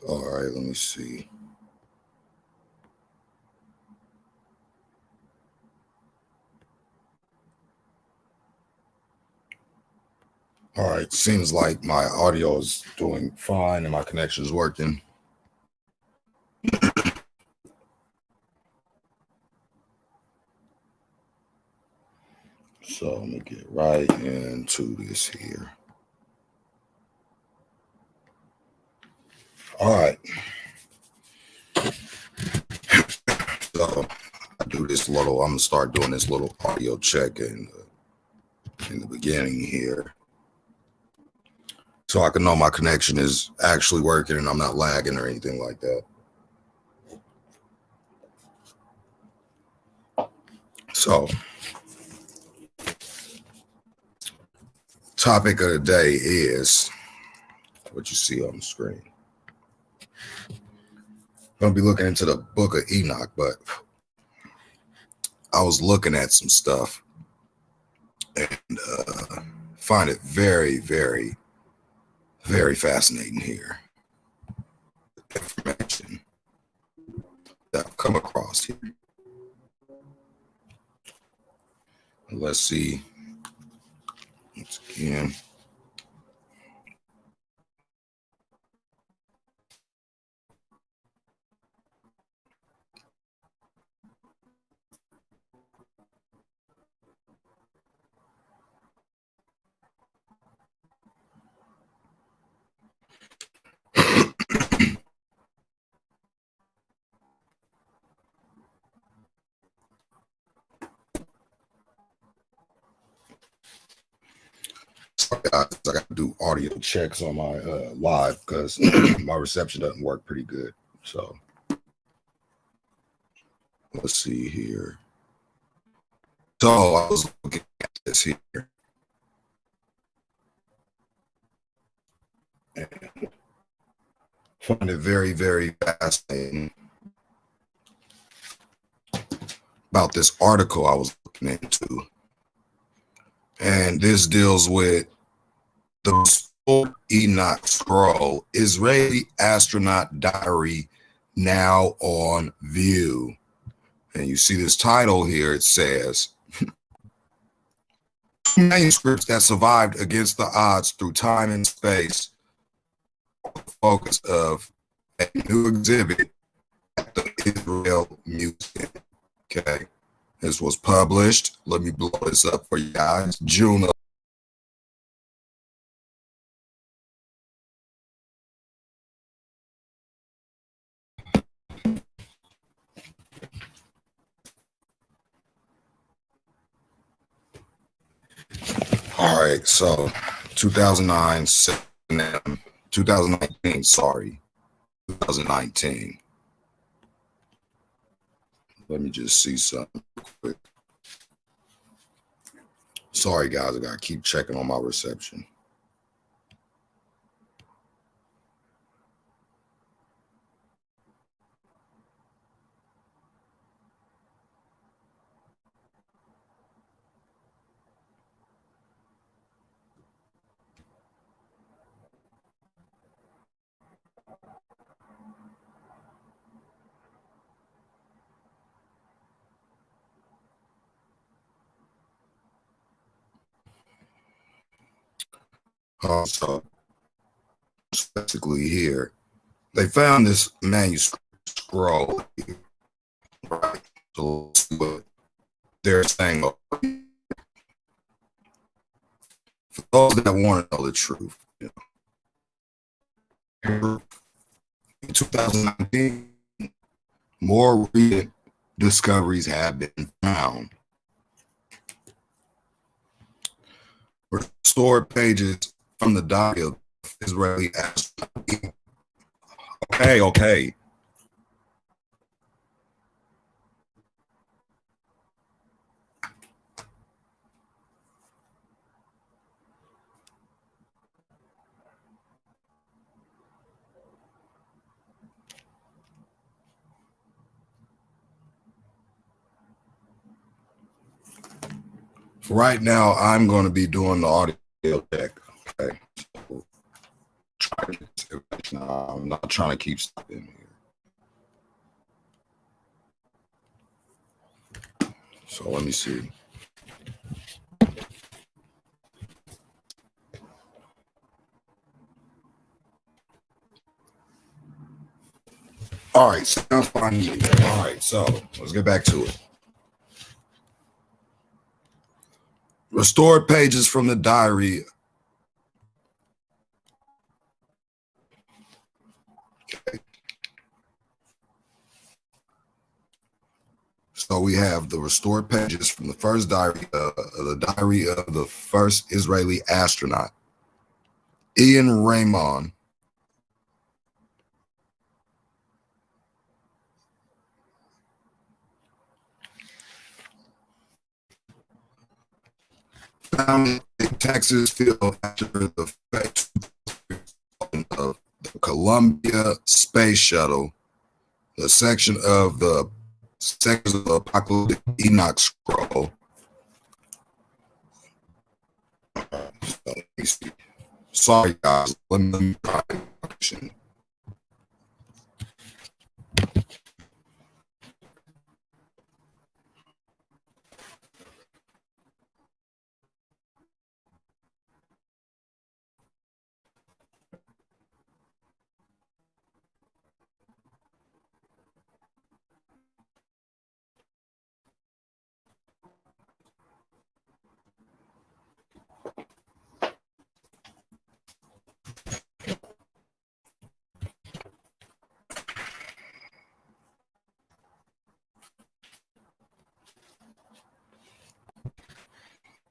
All right, let me see. All right, seems like my audio is doing fine and my connection is working. So let me get right into this here. All right. So I do this little, I'm gonna start doing this little audio check in the beginning here, so I can know my connection is actually working and I'm not lagging or anything like that. So, topic of the day is what you see on the screen. I'm gonna be looking into the Book of Enoch, but I was looking at some stuff and find it very, very, very fascinating here. Information that I've come across here. Let's see. Once again. I got to do audio checks on my live because my reception doesn't work pretty good. So let's see here. So I was looking at this here. And find it very, very fascinating about this article I was looking into. And this deals with the Book of Enoch scroll, Israeli astronaut diary now on view. And you see this title here, it says, manuscripts that survived against the odds through time and space, focus of a new exhibit at the Israel Museum. Okay, this was published. Let me blow this up for you guys. June. All right, so 2009, 2019, sorry, 2019. Let me just see something quick. Sorry, guys, I got to keep checking on my reception. So basically here, they found this manuscript scroll here, right? So let's see what they're saying. For those that want to know the truth, you know, in 2019, more recent discoveries have been found. Restored pages from the diary of Israeli astronaut. Okay. For right now, I'm going to be doing the audio check. Okay. So try to get Now, I'm not trying to keep stopping here. So let me see. All right, sounds fine. All right, so let's get back to it. Restored pages from the diary. Okay. So we have the restored pages from the first diary, the diary of the first Israeli astronaut, Ian Raymond. Found in Texas field after the fact of the Columbia Space Shuttle, the section of the apocalyptic Enoch scroll. Sorry, guys. Let me try.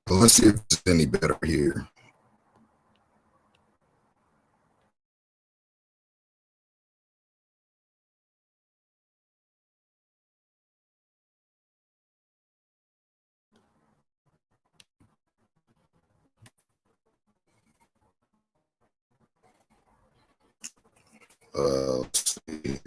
Let's see if it's any better here. Let's see.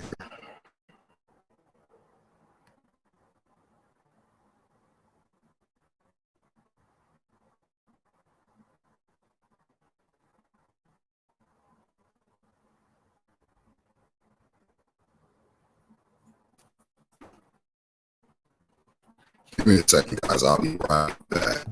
Give me a second, guys. I'll be right back.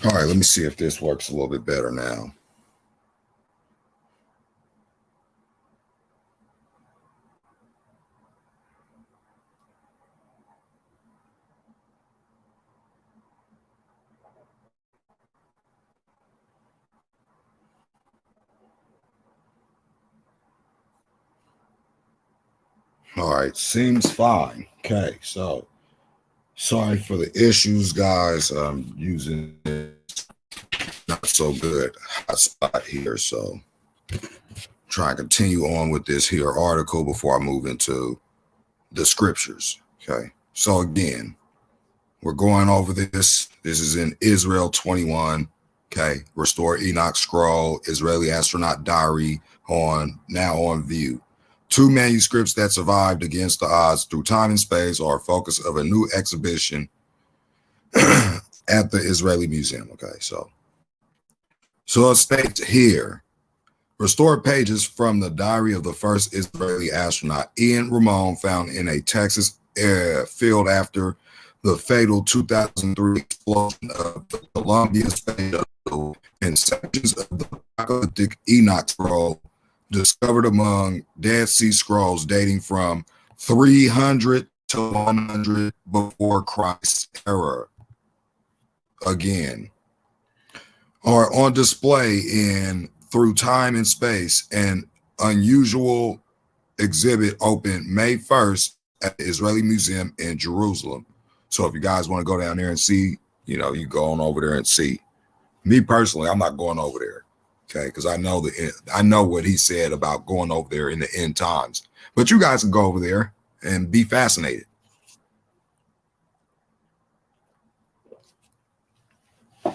All right, let me see if this works a little bit better now. All right, seems fine. Okay, so sorry for the issues, guys. I'm using this not so good hotspot here, so try and continue on with this here article before I move into the scriptures. Okay, so again, we're going over this. This is in Israel 21. Okay, Restore Enoch Scroll, Israeli Astronaut Diary now on view. 2 manuscripts that survived against the odds through time and space are a focus of a new exhibition at the Israeli Museum. Okay, so it states here, restored pages from the diary of the first Israeli astronaut, Ian Ramon, found in a Texas field after the fatal 2003 explosion of the Columbia Space Shuttle and sections of the apocalyptic Enoch scroll discovered among Dead Sea Scrolls dating from 300 to 100 before Christ's era. again, are on display in through time and space. An unusual exhibit opened May 1st at the Israeli Museum in Jerusalem. So if you guys want to go down there and see, you know, you go on over there and see. Me personally, I'm not going over there, okay? Because I know what he said about going over there in the end times. But you guys can go over there and be fascinated. All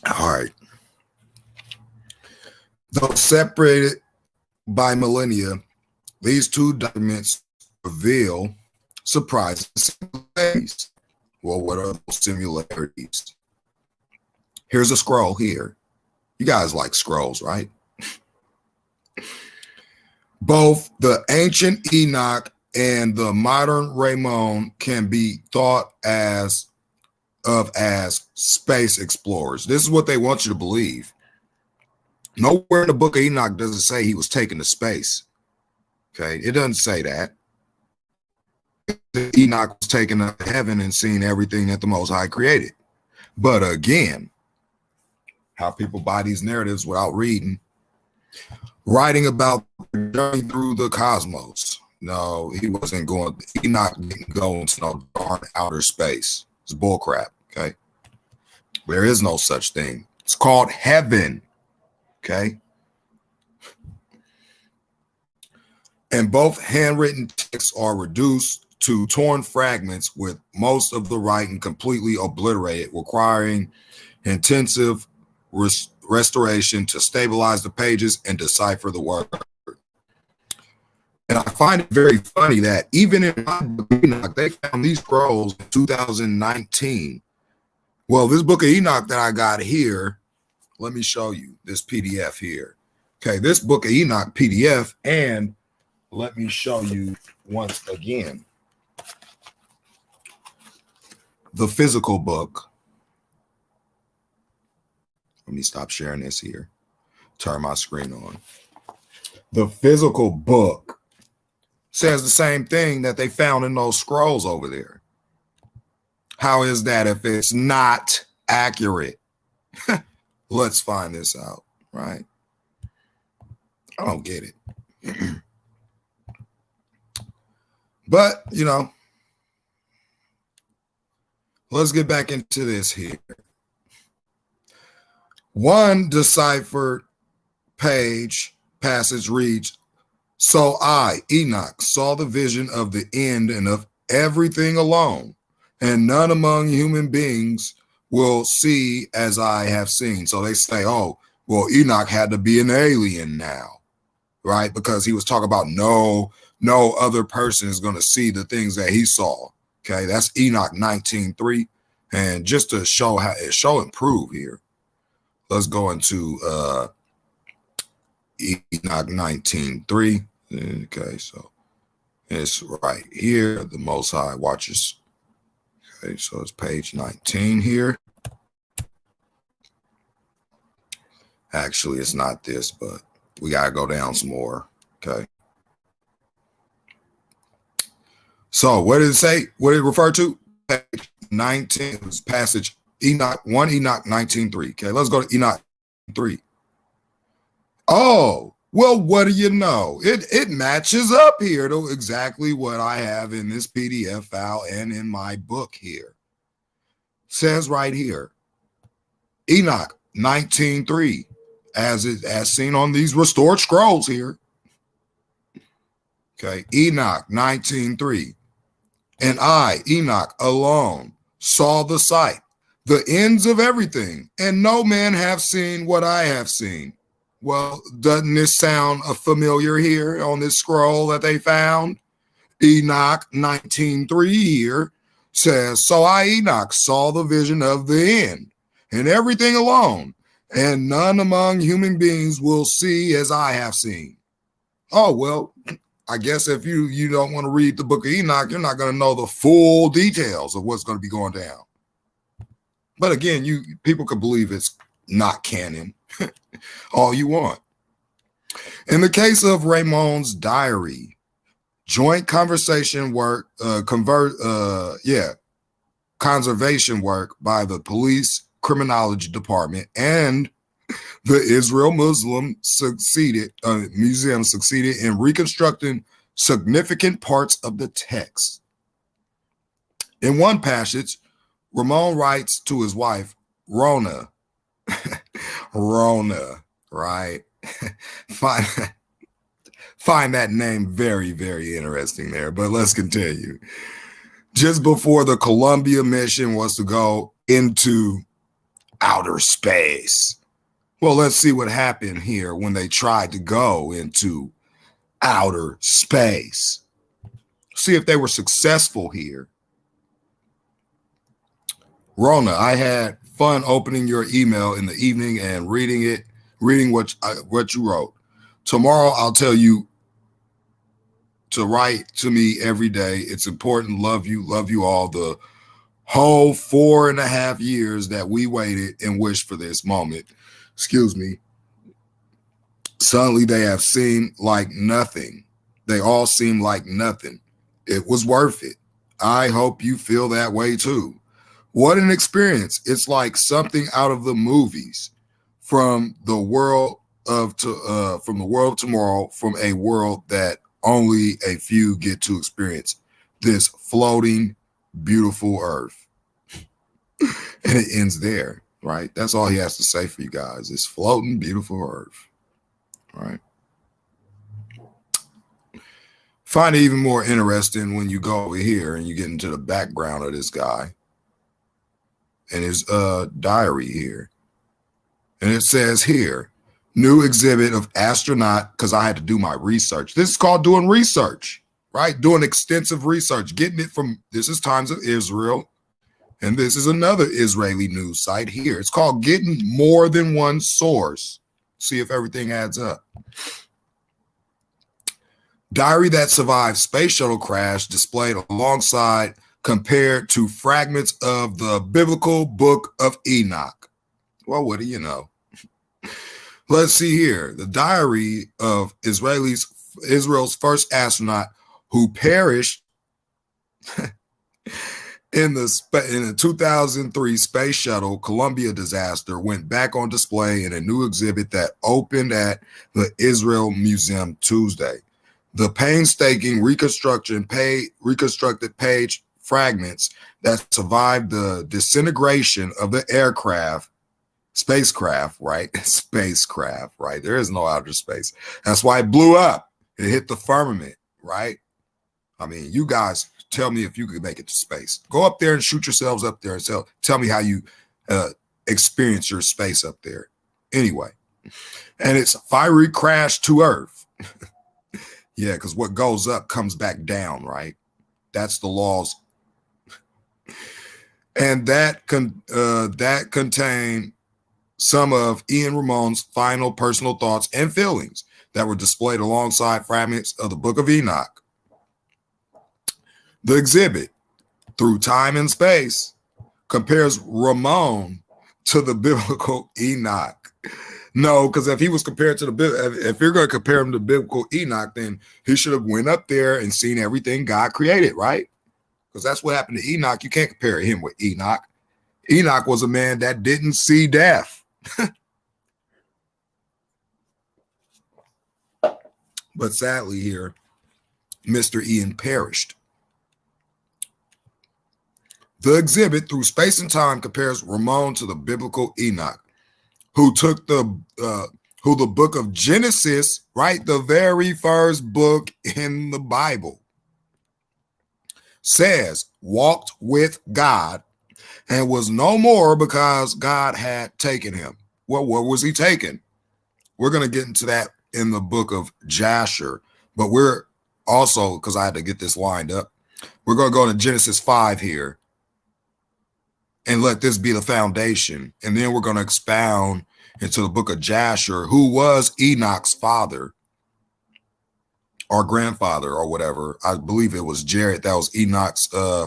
right. Though separated by millennia, these two documents reveal surprising similarities. Well, what are those similarities? Here's a scroll here. You guys like scrolls, right? Both the ancient Enoch and the modern Raymond can be thought as space explorers. This is what they want you to believe. Nowhere in the Book of Enoch does it say he was taken to space. Okay, it doesn't say that. Enoch was taken up to heaven and seen everything that the Most High created. But again, how people buy these narratives without reading, writing about the journey through the cosmos. No, he wasn't going. Enoch didn't go into no darn outer space. It's bullcrap. Okay, there is no such thing. It's called heaven. Okay. And both handwritten texts are reduced to torn fragments, with most of the writing completely obliterated, requiring intensive restoration to stabilize the pages and decipher the word. And I find it very funny that even in my Book of Enoch, they found these scrolls in 2019. Well, this Book of Enoch that I got here, let me show you this PDF here. Okay, this Book of Enoch PDF, and let me show you once again the physical book. Let me stop sharing this here. Turn my screen on. The physical book says the same thing that they found in those scrolls over there. How is that if it's not accurate? Let's find this out, right? I don't get it. But, you know, let's get back into this here. One deciphered passage reads, "So I, Enoch, saw the vision of the end and of everything alone, and none among human beings will see as I have seen." So they say, oh, well, Enoch had to be an alien now, right? Because he was talking about no other person is going to see the things that he saw. Okay, that's Enoch 19:3. And just to show and prove here, let's go into Enoch 19:3. Okay, so it's right here. The Most High watches. Okay, so it's page 19 here. Actually, it's not this, but we got to go down some more. Okay. So what did it say? What did it refer to? Page 19, passage Enoch 1, Enoch 19:3. Okay, let's go to Enoch 3. Oh, well, what do you know? It matches up here to exactly what I have in this PDF file and in my book here. Says right here, Enoch 19:3, as seen on these restored scrolls here. Okay, Enoch 19:3. And I, Enoch, alone saw the sight, the ends of everything, and no man have seen what I have seen. Well, doesn't this sound familiar here on this scroll that they found? Enoch 19:3 here says, "So I, Enoch, saw the vision of the end, and everything alone, and none among human beings will see as I have seen." Oh, well, I guess if you don't want to read the Book of Enoch, you're not going to know the full details of what's going to be going down. But again, people could believe it's not canon all you want. In the case of Raymond's diary, joint conservation work by the police, Criminology Department and the Israel Museum succeeded in reconstructing significant parts of the text. In one passage, Ramon writes to his wife, Rona, Rona, right? Find that name very, very interesting there, but let's continue. Just before the Columbia mission was to go into outer space. Well, let's see what happened here when they tried to go into outer space. See if they were successful here. Rona, I had fun opening your email in the evening and reading what you wrote. Tomorrow I'll tell you to write to me every day. It's important. Love you all. The whole 4.5 years that we waited and wished for this moment. Excuse me. Suddenly they have seemed like nothing. They all seem like nothing. It was worth it. I hope you feel that way too. What an experience. It's like something out of the movies, from the world of tomorrow, from a world that only a few get to experience, this floating, beautiful earth. And it ends there, right? That's all he has to say for you guys. This floating, beautiful earth, right? Find it even more interesting when you go over here and you get into the background of this guy and his diary here. And it says here, new exhibit of astronaut, because I had to do my research. This is called doing research, right? Doing extensive research, getting it from, this is Times of Israel, and this is another Israeli news site here. It's called getting more than one source. See if everything adds up. Diary that survived space shuttle crash displayed alongside, compared to fragments of the biblical Book of Enoch. Well, what do you know? Let's see here. The diary of Israel's first astronaut who perished in the 2003 space shuttle Columbia disaster went back on display in a new exhibit that opened at the Israel Museum Tuesday. The painstaking reconstructed page fragments that survived the disintegration of the spacecraft, right? Spacecraft, right? There is no outer space. That's why it blew up. It hit the firmament, right? I mean, you guys tell me if you could make it to space. Go up there and shoot yourselves up there and tell me how you experience your space up there. Anyway, and it's fiery crash to Earth. Yeah, because what goes up comes back down, right? That's the laws. And that contained some of Ian Ramon's final personal thoughts and feelings that were displayed alongside fragments of the Book of Enoch. The exhibit, Through Time and Space, compares Ramon to the biblical Enoch. No, because if he was compared to if you're going to compare him to biblical Enoch, then he should have went up there and seen everything God created, right? Because that's what happened to Enoch. You can't compare him with Enoch. Enoch was a man that didn't see death. But sadly here, Mr. Ian perished. The exhibit, Through Space and Time, compares Ramon to the biblical Enoch, who took the book of Genesis, right, the very first book in the Bible, says walked with God and was no more because God had taken him. Well, what was he taken? We're going to get into that in the book of Jasher, but we're also, because I had to get this lined up, we're going to go to Genesis 5 here and let this be the foundation. And then we're going to expound into the book of Jasher, who was Enoch's father or grandfather or whatever. I believe it was Jared. That was Enoch's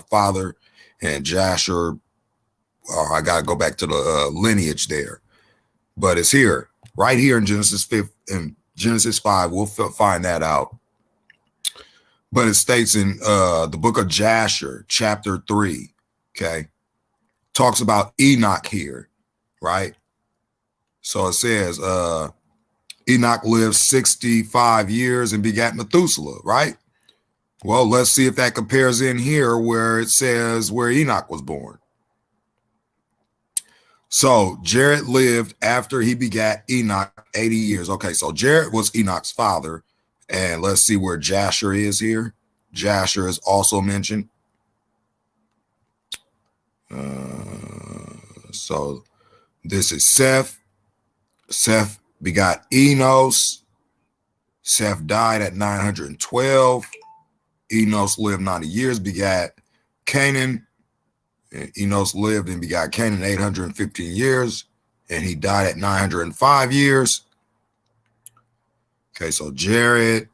father, and Jasher. I got to go back to the lineage there, but it's here, right here in Genesis 5. We'll find that out. But it states in the book of Jasher, chapter 3, okay, talks about Enoch here. right? So it says, Enoch lived 65 years and begat Methuselah, right? Well, let's see if that compares in here where it says where Enoch was born. So Jared lived after he begat Enoch 80 years. Okay, so Jared was Enoch's father. And let's see where Jasher is here. Jasher is also mentioned. So this is Seth. Seth begot Enos. Seth died at 912. Enos lived 90 years, begat Canaan. And Enos lived and begot Canaan 815 years, and he died at 905 years. Okay, so Jared,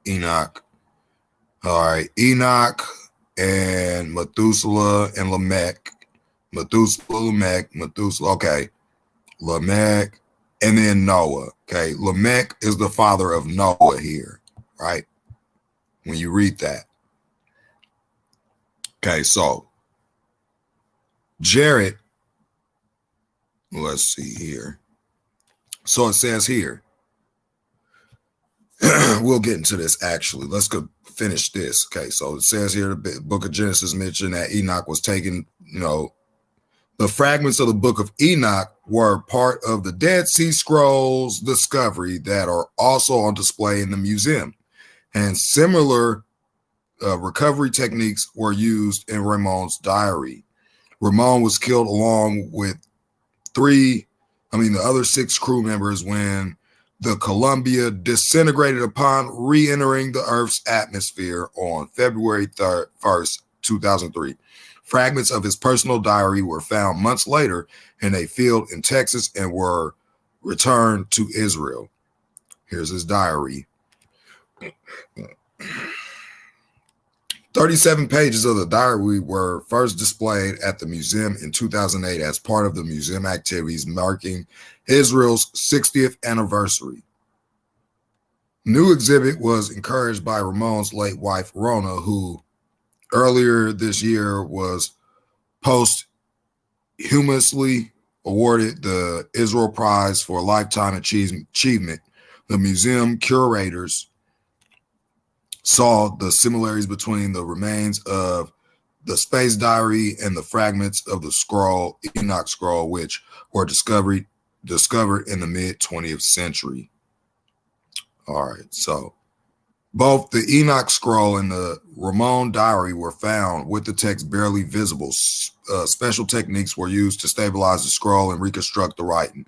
Enoch. All right, Enoch and Methuselah and Lamech. Methuselah, okay. Lamech, and then Noah. Okay, Lamech is the father of Noah here, right? When you read that. Okay, so Jared, let's see here. So it says here, we'll get into this actually. Let's go finish this. Okay, so it says here, the book of Genesis mentioned that Enoch was taken, the fragments of the book of Enoch were part of the Dead Sea Scrolls discovery that are also on display in the museum. And similar recovery techniques were used in Ramon's diary. Ramon was killed along with the other 6 crew members when the Columbia disintegrated upon re-entering the Earth's atmosphere on February 1st, 2003. Fragments of his personal diary were found months later in a field in Texas and were returned to Israel. Here's his diary. 37 pages of the diary were first displayed at the museum in 2008 as part of the museum activities marking Israel's 60th anniversary. New exhibit was encouraged by Ramon's late wife, Rona, who earlier this year was posthumously awarded the Israel Prize for Lifetime Achievement. The museum curators saw the similarities between the remains of the space diary and the fragments of the scroll, Enoch scroll, which were discovered in the mid-20th century. All right, so both the Enoch scroll and the Ramon diary were found with the text barely visible. Special techniques were used to stabilize the scroll and reconstruct the writing.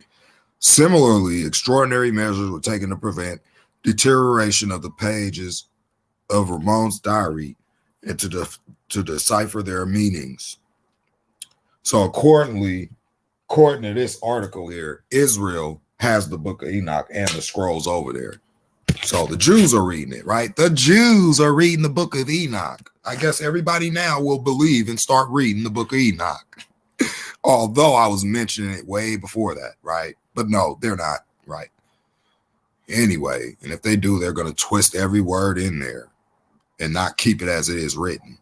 Similarly, extraordinary measures were taken to prevent deterioration of the pages of Ramon's diary and to decipher their meanings. So according to this article here, Israel has the Book of Enoch and the scrolls over there. So the Jews are reading it, right? The Jews are reading the Book of Enoch. I guess everybody now will believe and start reading the Book of Enoch. Although I was mentioning it way before that, right? But no, they're not, right? Anyway, and if they do, they're going to twist every word in there and not keep it as it is written.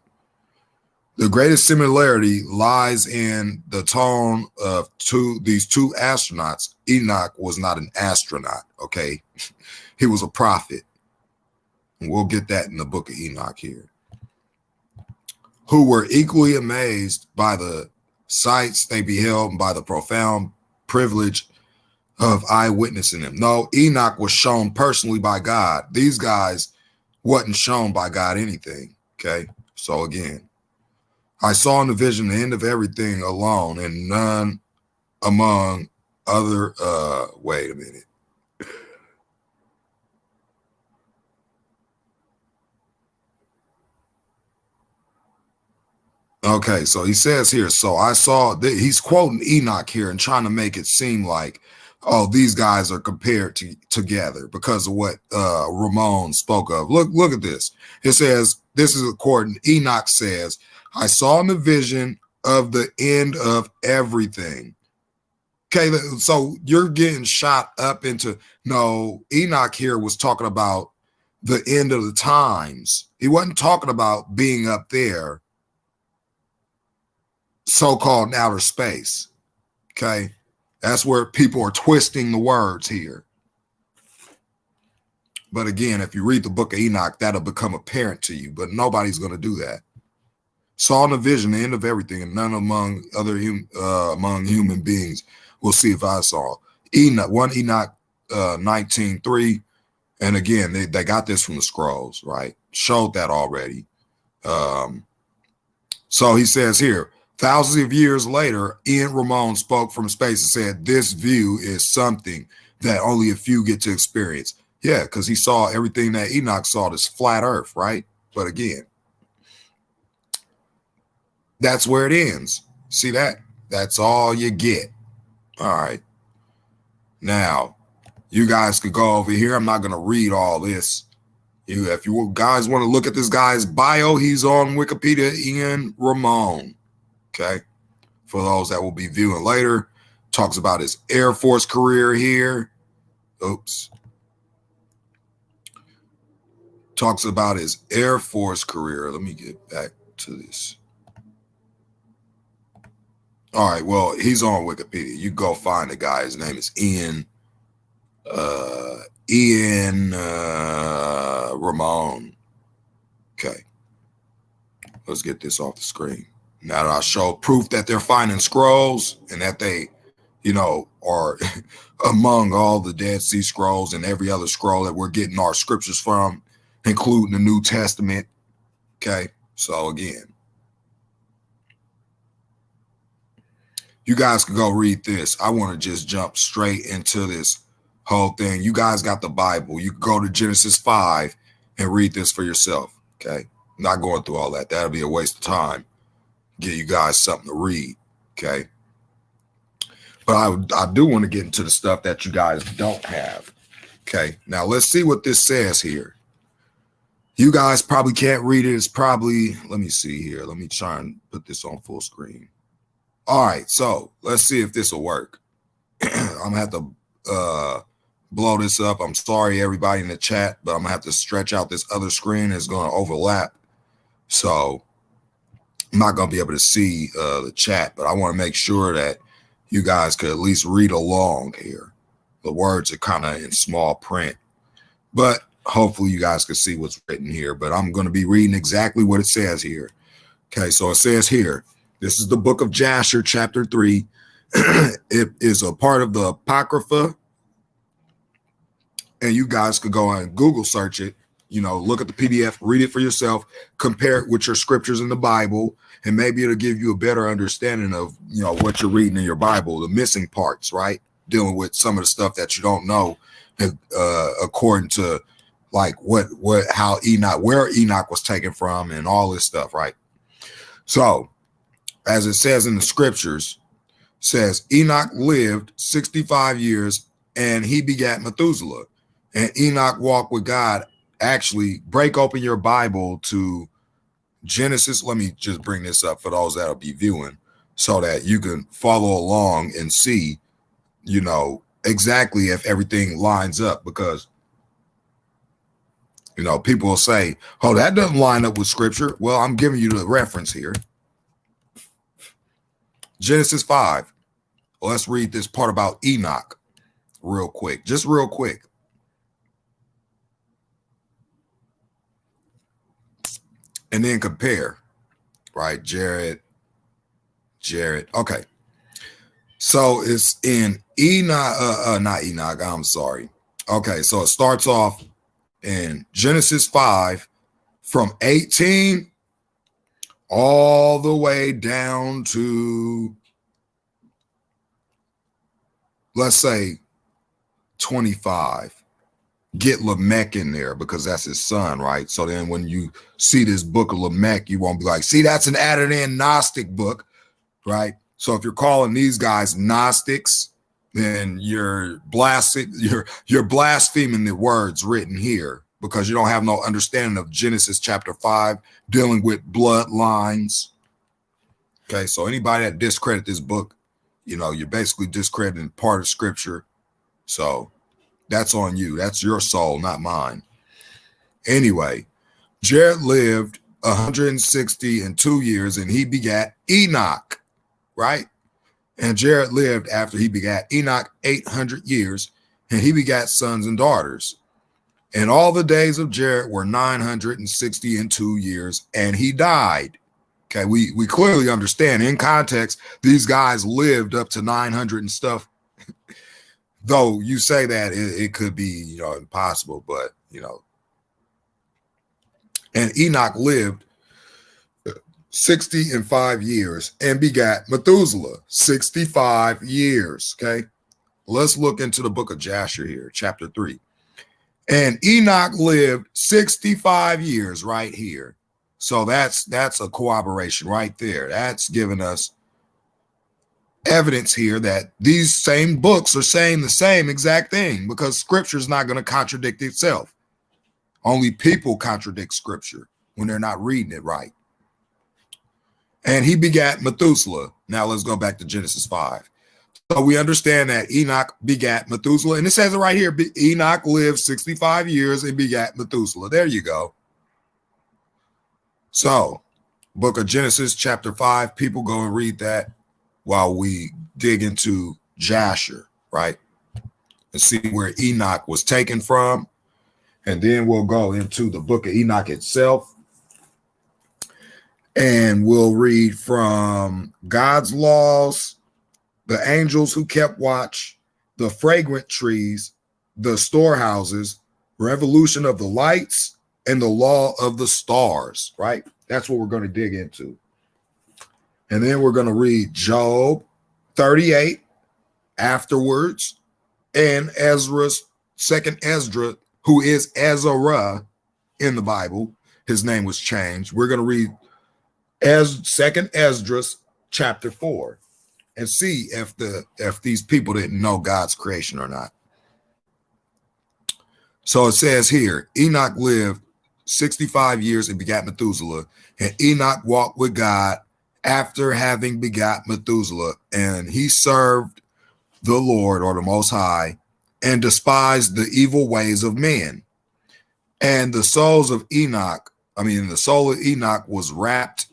The greatest similarity lies in the tone of these two astronauts. Enoch was not an astronaut, okay? He was a prophet. And we'll get that in the Book of Enoch here. Who were equally amazed by the sights they beheld and by the profound privilege of eyewitnessing them. No, Enoch was shown personally by God. These guys wasn't shown by God anything, okay? So again, I saw in the vision the end of everything alone and none among other, wait a minute. Okay, so he says here, so I saw, he's quoting Enoch here and trying to make it seem like, oh, these guys are compared together because of what Ramon spoke of. Look at this. It says, this is according, Enoch says, I saw in the vision of the end of everything. Okay, so you're getting shot up into, no, Enoch here was talking about the end of the times. He wasn't talking about being up there. so-called outer space. Okay. That's where people are twisting the words here. But again, if you read the Book of Enoch, that'll become apparent to you, but nobody's going to do that. Saw in the vision, the end of everything, and none among among human beings will see if I saw. Enoch, 1 Enoch 19:3. And again, they got this from the scrolls, right? Showed that already. So he says here, thousands of years later, Ian Ramon spoke from space and said, this view is something that only a few get to experience. Yeah, because he saw everything that Enoch saw, this flat earth, right? But again, that's where it ends. See that? That's all you get. All right. Now, you guys could go over here. I'm not going to read all this. If you guys want to look at this guy's bio, he's on Wikipedia, Ian Ramon. Okay. For those that will be viewing later, talks about his Air Force career here. Oops. Talks about his Air Force career. Let me get back to this. All right. Well, he's on Wikipedia. You go find the guy. His name is Ian Ramon. Okay. Let's get this off the screen. Now that I show proof that they're finding scrolls and that they, are among all the Dead Sea Scrolls and every other scroll that we're getting our scriptures from, including the New Testament. Okay. So again, you guys can go read this. I want to just jump straight into this whole thing. You guys got the Bible. You can go to Genesis 5 and read this for yourself. Okay. I'm not going through all that. That'll be a waste of time. Get you guys something to read. Okay. But I do want to get into the stuff that you guys don't have. Okay. Now let's see what this says here. You guys probably can't read it. It's probably, let me see here. Let me try and put this on full screen. All right. So let's see if this will work. I'm going to have to blow this up. I'm sorry, everybody in the chat, but I'm going to have to stretch out this other screen. It's going to overlap. So I'm not going to be able to see the chat, but I want to make sure that you guys could at least read along here. The words are kind of in small print, but hopefully you guys can see what's written here. But I'm going to be reading exactly what it says here. Okay, so it says here, this is the book of Jasher, chapter 3. It is a part of the Apocrypha, and you guys could go and Google search it. Look at the PDF, read it for yourself, compare it with your scriptures in the Bible, and maybe it'll give you a better understanding of, what you're reading in your Bible, the missing parts, right? Dealing with some of the stuff that you don't know, according to like how Enoch, where Enoch was taken from and all this stuff, right? So, as it says in the scriptures, says Enoch lived 65 years and he begat Methuselah. And Enoch walked with God. Actually, break open your Bible to Genesis. Let me just bring this up for those that'll be viewing so that you can follow along and see, exactly if everything lines up, because, people will say, oh, that doesn't line up with scripture. Well, I'm giving you the reference here. Genesis 5. Let's read this part about Enoch real quick, just real quick. And then compare, right? Jared. Okay. So it's in Enoch, not Enoch. I'm sorry. Okay. So it starts off in Genesis 5 from 18 all the way down to, let's say, 25. Get Lamech in there because that's his son, right? So then when you see this book of Lamech, you won't be like, see, that's an added in Gnostic book, right? So if you're calling these guys Gnostics, then you're blaspheming the words written here because you don't have no understanding of Genesis chapter 5 dealing with bloodlines. Okay, so anybody that discredit this book, you're basically discrediting part of scripture. So that's on you. That's your soul, not mine. Anyway, Jared lived 162 years and he begat Enoch. right? And Jared lived after he begat Enoch 800 years, and he begat sons and daughters. And all the days of Jared were 962 years, and he died. Okay, we clearly understand in context, these guys lived up to 900 and stuff. Though you say that it could be, impossible, but, And Enoch lived 65 years and begat Methuselah, 65 years. Okay, let's look into the book of Jasher here, chapter 3. And Enoch lived 65 years right here. So that's a corroboration right there. That's giving us evidence here that these same books are saying the same exact thing, because scripture is not going to contradict itself. Only people contradict scripture when they're not reading it right. And he begat Methuselah. Now let's go back to Genesis 5. So we understand that Enoch begat Methuselah. And it says it right here. Enoch lived 65 years and begat Methuselah. There you go. So, book of Genesis, chapter 5. People go and read that while we dig into Jasher, right? And see where Enoch was taken from. And then we'll go into the book of Enoch itself. And we'll read from God's laws, the angels who kept watch, the fragrant trees, the storehouses, revolution of the lights, and the law of the stars, right? That's what we're going to dig into. And then we're going to read Job 38 afterwards, and Ezra's second Ezra, who is Ezra in the Bible. His name was changed. We're going to read second Esdras chapter 4 and see if these people didn't know God's creation or not. So it says here, Enoch lived 65 years and begat Methuselah, and Enoch walked with God after having begot Methuselah, and he served the Lord, or the Most High, and despised the evil ways of men. And the soul of Enoch was wrapped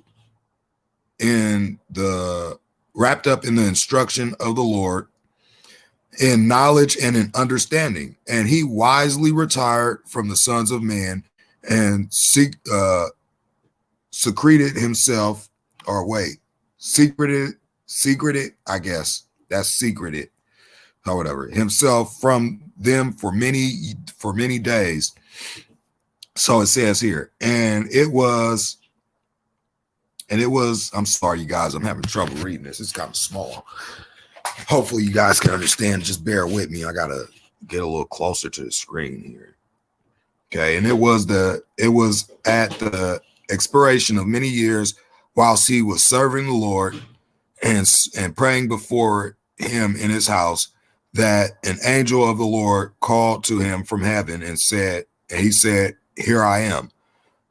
up in the instruction of the Lord, in knowledge and in understanding. And he wisely retired from the sons of men and secreted, I guess that's secreted, or whatever, himself from them for many days. So it says here, and it was, I'm sorry, you guys, I'm having trouble reading this. It's kind of small. Hopefully you guys can understand. Just bear with me. I got to get a little closer to the screen here. Okay. And it was at the expiration of many years, whilst he was serving the Lord and praying before him in his house, that an angel of the Lord called to him from heaven and he said, "Here I am."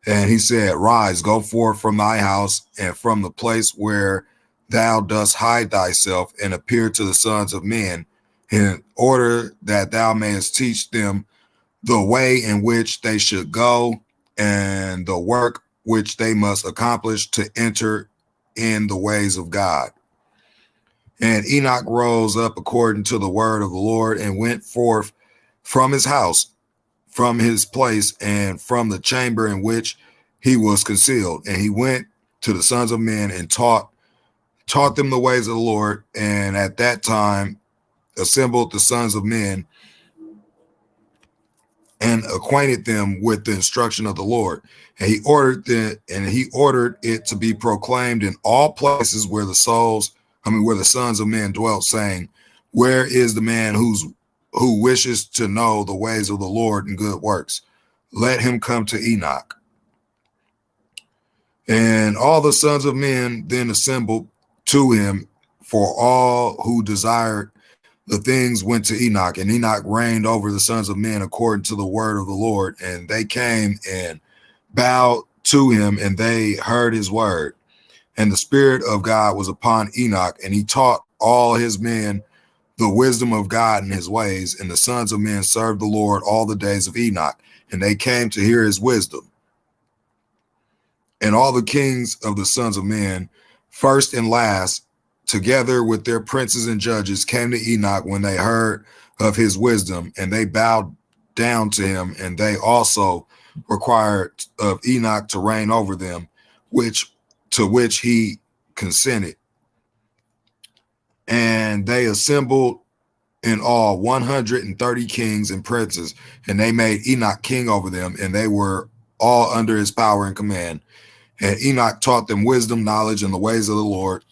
And he said, "Rise, go forth from thy house and from the place where thou dost hide thyself, and appear to the sons of men, in order that thou mayest teach them the way in which they should go, and the work which they must accomplish to enter in the ways of God." And Enoch rose up according to the word of the Lord, and went forth from his house, from his place, and from the chamber in which he was concealed. And he went to the sons of men and taught them the ways of the Lord. And at that time assembled the sons of men and acquainted them with the instruction of the Lord. And he ordered it to be proclaimed in all places where the sons of men dwelt, saying, "Where is the man who wishes to know the ways of the Lord and good works? Let him come to Enoch." And all the sons of men then assembled to him, for all who desired the things went to Enoch. And Enoch reigned over the sons of men according to the word of the Lord. And they came and bowed to him, and they heard his word. And the Spirit of God was upon Enoch, and he taught all his men the wisdom of God and his ways. And the sons of men served the Lord all the days of Enoch, and they came to hear his wisdom. And all the kings of the sons of men, first and last, together with their princes and judges, came to Enoch when they heard of his wisdom, and they bowed down to him, and they also required of Enoch to reign over them, to which he consented. And they assembled in all 130 kings and princes, and they made Enoch king over them, and they were all under his power and command. And Enoch taught them wisdom, knowledge, and the ways of the Lord,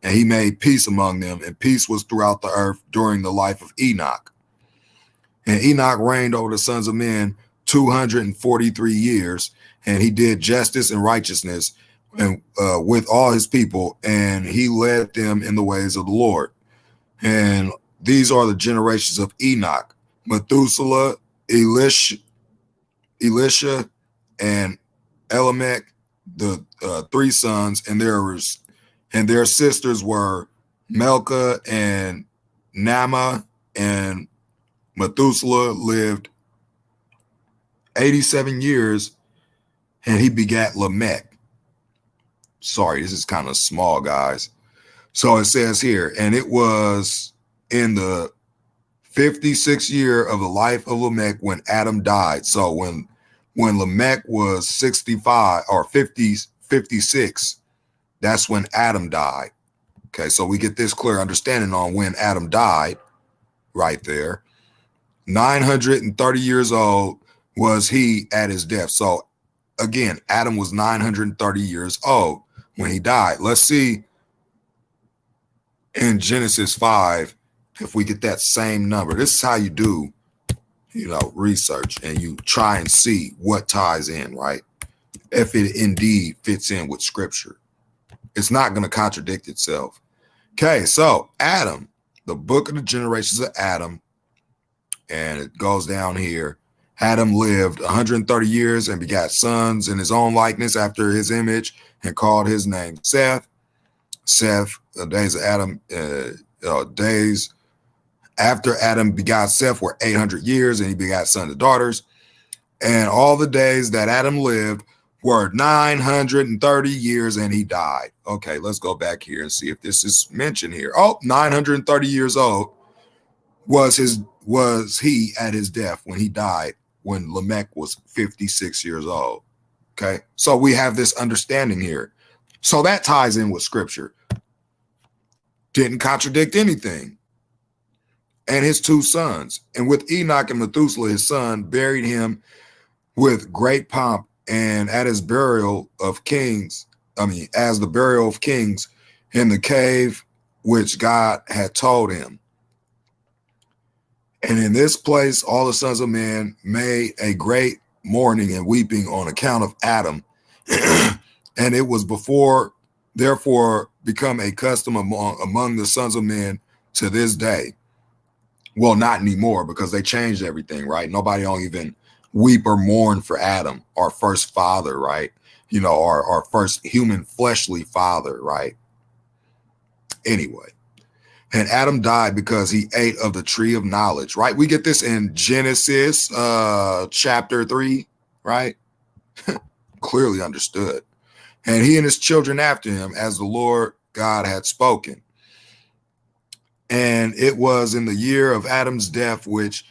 and he made peace among them, and peace was throughout the earth during the life of Enoch. And Enoch reigned over the sons of men 243 years, and he did justice and righteousness and with all his people, and he led them in the ways of the Lord. And these are the generations of Enoch: Methuselah, Elisha, and Elimelech, the three sons, and their sisters were Melka and Nama. And Methuselah lived 87 years, and he begat Lamech. Sorry, this is kind of small, guys. So it says here, and it was in the 56th year of the life of Lamech when Adam died. So when Lamech was 65 or 56, that's when Adam died. Okay, so we get this clear understanding on when Adam died right there. 930 years old was he at his death. So again, Adam was 930 years old when he died. Let's see in Genesis 5 if we get that same number. This is how you do, research, and you try and see what ties in, right? If it indeed fits in with scripture. It's not going to contradict itself. Okay, so Adam, the book of the generations of Adam, and it goes down here. Adam lived 130 years and begat sons in his own likeness after his image, and called his name Seth. Seth, the days of Adam, days after Adam begot Seth were 800 years, and he begot sons and daughters. And all the days that Adam lived were 930 years, and he died. Okay, let's go back here and see if this is mentioned here. 930 years old was he at his death when he died, when Lamech was 56 years old. Okay, so we have this understanding here. So that ties in with scripture. Didn't contradict anything. And his two sons, and with Enoch and Methuselah, his son, buried him with great pomp, and at his burial of kings, as the burial of kings, in the cave which God had told him. And in this place, all the sons of men made a great mourning and weeping on account of Adam. And it was therefore become a custom among the sons of men to this day. Well, not anymore, because they changed everything, right? Nobody don't even weep or mourn for Adam, our first father, right? Our first human fleshly father, right? Anyway. And Adam died because he ate of the tree of knowledge, right? We get this in Genesis chapter 3, right? Clearly understood. And he and his children after him, as the Lord God had spoken. And it was in the year of Adam's death, which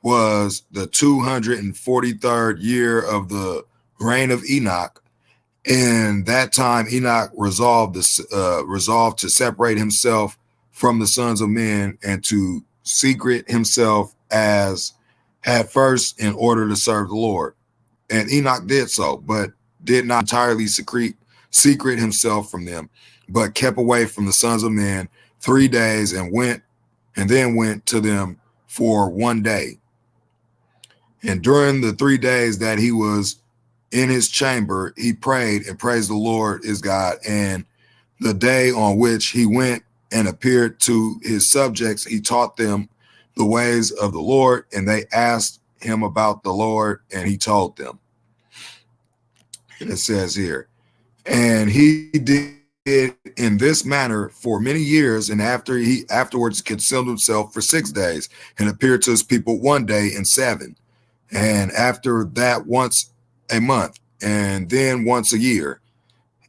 was the 243rd year of the reign of Enoch. And that time Enoch resolved to separate himself from the sons of men, and to secret himself as at first in order to serve the Lord. And Enoch did so, but did not entirely secret himself from them, but kept away from the sons of men 3 days, and then went to them for 1 day. And during the 3 days that he was in his chamber, he prayed and praised the Lord his God. And the day on which he went and appeared to his subjects, he taught them the ways of the Lord, and they asked him about the Lord, and he told them. And it says here, and he did in this manner for many years, and afterwards concealed himself for 6 days, and appeared to his people 1 day in 7, and after that once a month, and then once a year,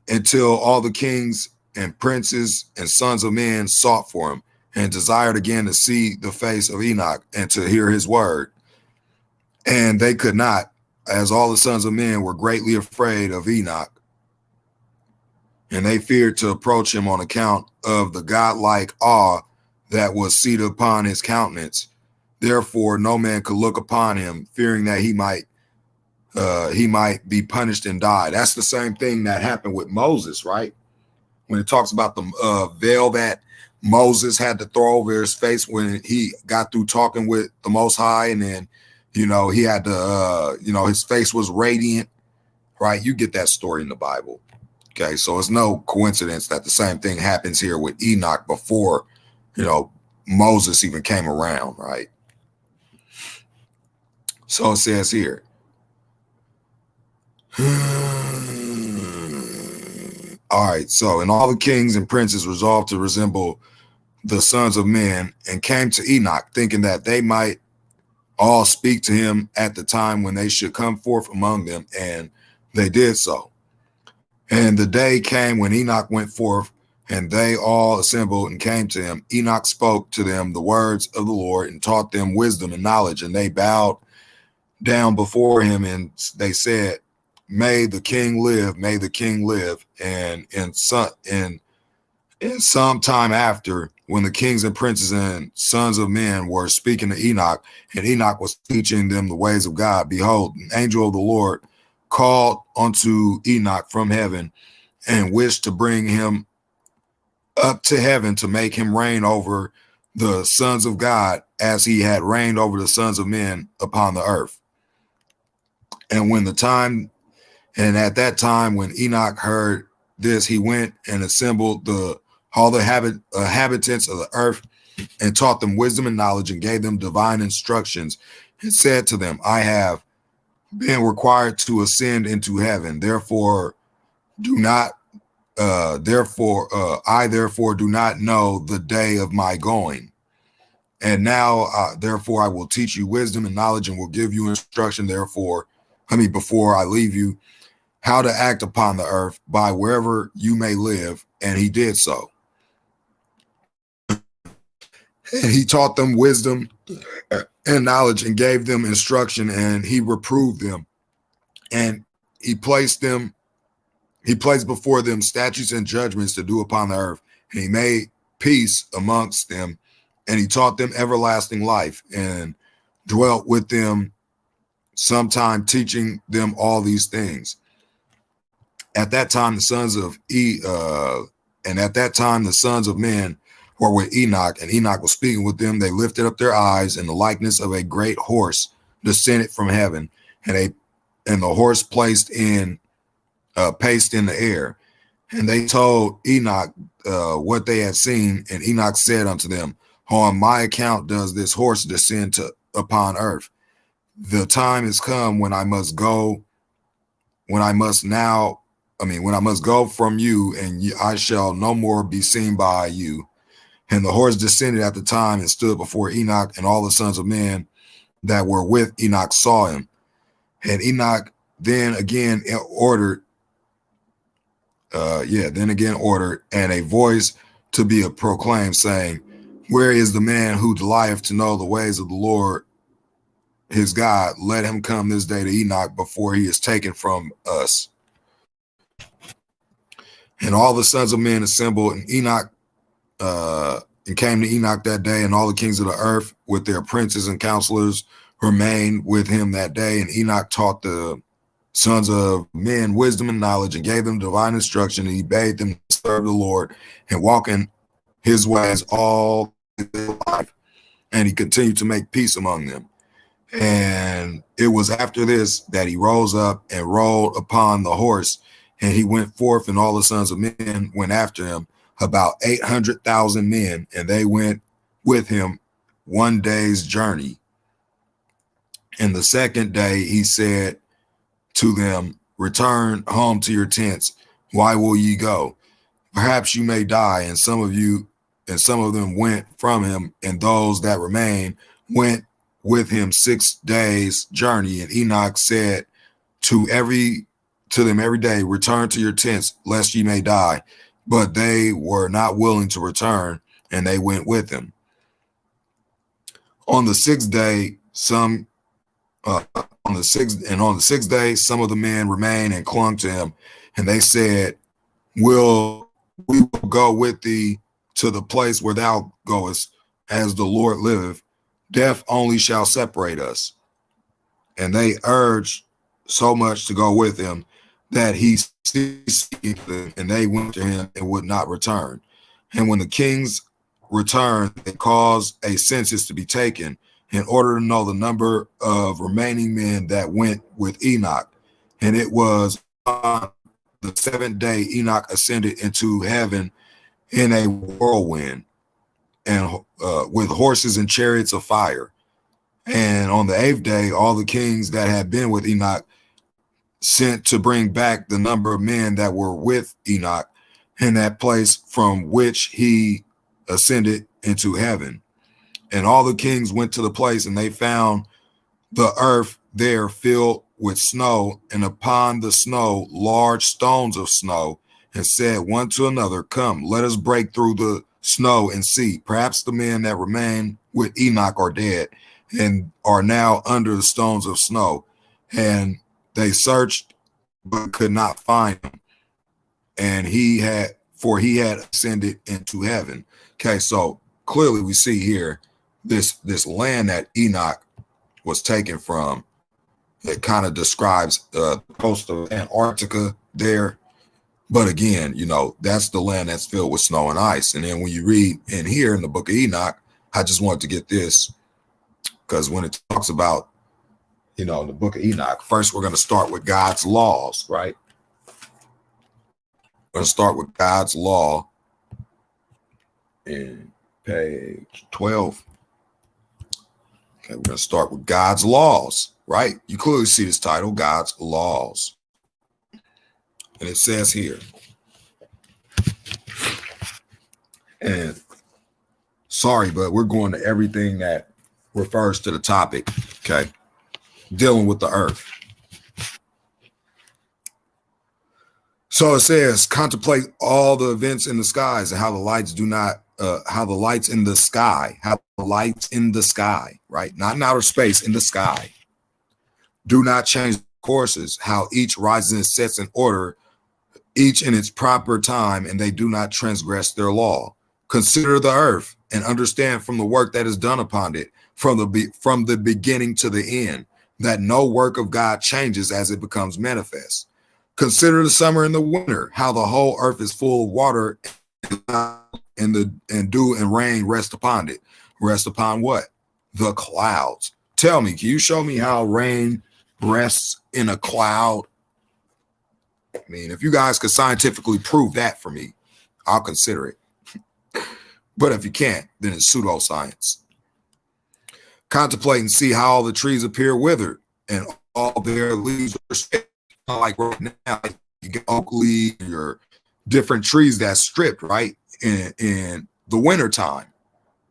until all the kings and princes and sons of men sought for him, and desired again to see the face of Enoch and to hear his word. And they could not, as all the sons of men were greatly afraid of Enoch, and they feared to approach him on account of the godlike awe that was seated upon his countenance. Therefore, no man could look upon him, fearing that he might be punished and die. That's the same thing that happened with Moses, right? When it talks about the veil that Moses had to throw over his face when he got through talking with the Most High, and then, he had to, his face was radiant, right? You get that story in the Bible. Okay, so it's no coincidence that the same thing happens here with Enoch before, Moses even came around, right? So it says here, all right, so and all the kings and princes resolved to resemble the sons of men and came to Enoch, thinking that they might all speak to him at the time when they should come forth among them, and they did so. And the day came when Enoch went forth, and they all assembled and came to him. Enoch spoke to them the words of the Lord and taught them wisdom and knowledge, and they bowed down before him, and they said, may the king live, may the king live. And in some time after, when the kings and princes and sons of men were speaking to Enoch, and Enoch was teaching them the ways of God, behold, an angel of the Lord called unto Enoch from heaven and wished to bring him up to heaven to make him reign over the sons of God as he had reigned over the sons of men upon the earth. And at that time, when Enoch heard this, he went and assembled all the inhabitants of the earth and taught them wisdom and knowledge and gave them divine instructions and said to them, I have been required to ascend into heaven. Therefore, I do not know the day of my going. And now, therefore, I will teach you wisdom and knowledge and will give you instruction. Before I leave you, how to act upon the earth by wherever you may live. And he did so. And he taught them wisdom and knowledge and gave them instruction, and he reproved them. And he placed before them statutes and judgments to do upon the earth. And he made peace amongst them, and he taught them everlasting life, and dwelt with them sometime, teaching them all these things. At that time, the sons of men were with Enoch, and Enoch was speaking with them. They lifted up their eyes, and the likeness of a great horse descended from heaven, and the horse paced in the air. And they told Enoch what they had seen, and Enoch said unto them, on my account does this horse descend upon earth. The time is come when I must go from you, and I shall no more be seen by you. And the horse descended at the time and stood before Enoch, and all the sons of men that were with Enoch saw him. And Enoch then again ordered, and a voice to be proclaimed, saying, where is the man who delighteth to know the ways of the Lord his God? Let him come this day to Enoch before he is taken from us. And all the sons of men assembled, and Enoch and came to Enoch that day, and all the kings of the earth with their princes and counselors remained with him that day. And Enoch taught the sons of men wisdom and knowledge, and gave them divine instruction, and he bade them serve the Lord and walk in his ways all their life. And he continued to make peace among them. And it was after this that he rose up and rode upon the horse, and he went forth, and all the sons of men went after him, about 800,000 men, and they went with him one day's journey. And the second day he said to them, return home to your tents. Why will ye go? Perhaps you may die. And some of them went from him, and those that remained went with him 6 days' journey. And Enoch said to them every day, return to your tents, lest ye may die. but they were not willing to return, and they went with him. On the sixth day, on the sixth day, some of the men remained and clung to him, and they said, we will go with thee to the place where thou goest, as the Lord liveth. Death only shall separate us. And they urged so much to go with him that he ceased, and they went to him and would not return. And when the kings returned, they caused a census to be taken in order to know the number of remaining men that went with Enoch. And it was on the seventh day Enoch ascended into heaven in a whirlwind, and with horses and chariots of fire. And on the eighth day, all the kings that had been with Enoch sent to bring back the number of men that were with Enoch in that place from which he ascended into heaven. And all the kings went to the place, and they found the earth there filled with snow, and upon the snow large stones of snow, and said one to another, come, let us break through the snow and see. Perhaps the men that remain with Enoch are dead and are now under the stones of snow. And they searched but could not find him. And he had ascended into heaven. Okay, so clearly we see here this land that Enoch was taken from. It kind of describes the coast of Antarctica there. But again, that's the land that's filled with snow and ice. And then when you read in here in the book of Enoch, I just wanted to get this, because when it talks about, the book of Enoch, first we're going to start with God's laws, right? We're going to start with God's law in page 12. Okay, we're going to start with God's laws, right? You clearly see this title, God's laws. And it says here, and sorry, but we're going to everything that refers to the topic, okay? Dealing with the earth. So it says, contemplate all the events in the skies and how the lights in the sky, right? Not in outer space, in the sky. Do not change courses, how each rises and sets in order, each in its proper time, and they do not transgress their law. Consider the earth and understand from the work that is done upon it, from the beginning to the end, that no work of God changes as it becomes manifest. Consider the summer and the winter, how the whole earth is full of water, and dew and rain rest upon it. Rest upon what? The clouds. Tell me, can you show me how rain rests in a cloud? I mean, if you guys could scientifically prove that for me, I'll consider it. But if you can't, then it's pseudoscience. Contemplate and see how all the trees appear withered and all their leaves are stripped. Like right now, you get oak leaves, your different trees that's stripped, right? In the wintertime,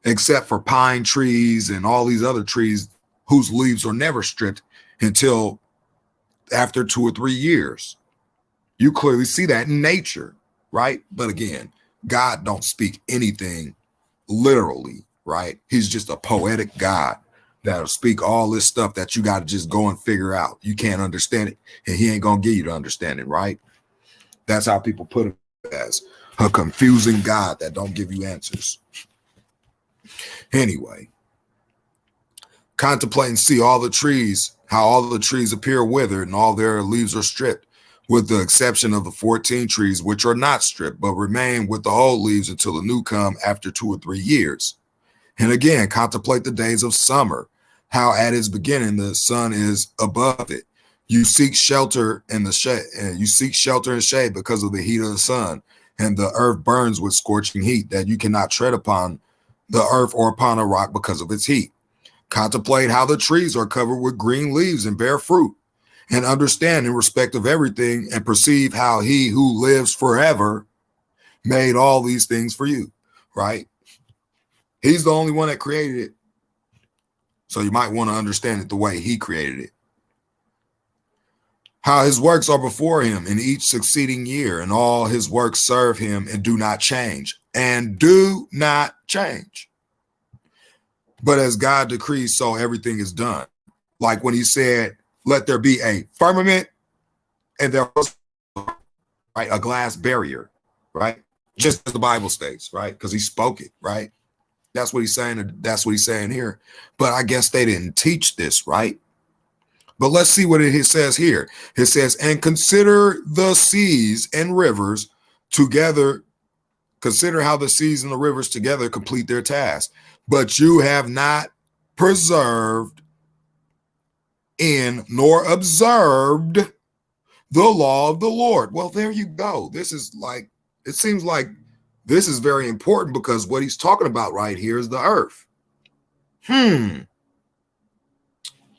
except for pine trees and all these other trees whose leaves are never stripped until after 2 or 3 years. You clearly see that in nature, right? But again, God don't speak anything literally, right? He's just a poetic God that'll speak all this stuff that you got to just go and figure out. You can't understand it, and he ain't going to give you to understand it, right? That's how people put it, as a confusing God that don't give you answers. Anyway, contemplate and see all the trees, how all the trees appear withered and all their leaves are stripped, with the exception of the 14 trees which are not stripped, but remain with the old leaves until the new come after 2 or 3 years. And again, contemplate the days of summer, how at its beginning the sun is above it. You seek shelter in the shade, and you seek shelter and shade because of the heat of the sun, and the earth burns with scorching heat, that you cannot tread upon the earth or upon a rock because of its heat. Contemplate how the trees are covered with green leaves and bear fruit, and understand in respect of everything, and perceive how he who lives forever made all these things for you, right? He's the only one that created it. So you might want to understand it the way he created it. how his works are before him in each succeeding year, and all his works serve him and do not change, and do not change. But as God decrees, so everything is done. Like when he said, let there be a firmament, and there was, right, a glass barrier, right? Just as the Bible states, right? Because he spoke it, right? That's what he's saying. That's what he's saying here. But I guess they didn't teach this, right? But let's see what it says here. It says, and consider the seas and rivers together. Consider how the seas and the rivers together complete their task. But you have not preserved in nor observed the law of the Lord. Well, there you go. This is like, it seems like this is very important because what he's talking about right here is the earth.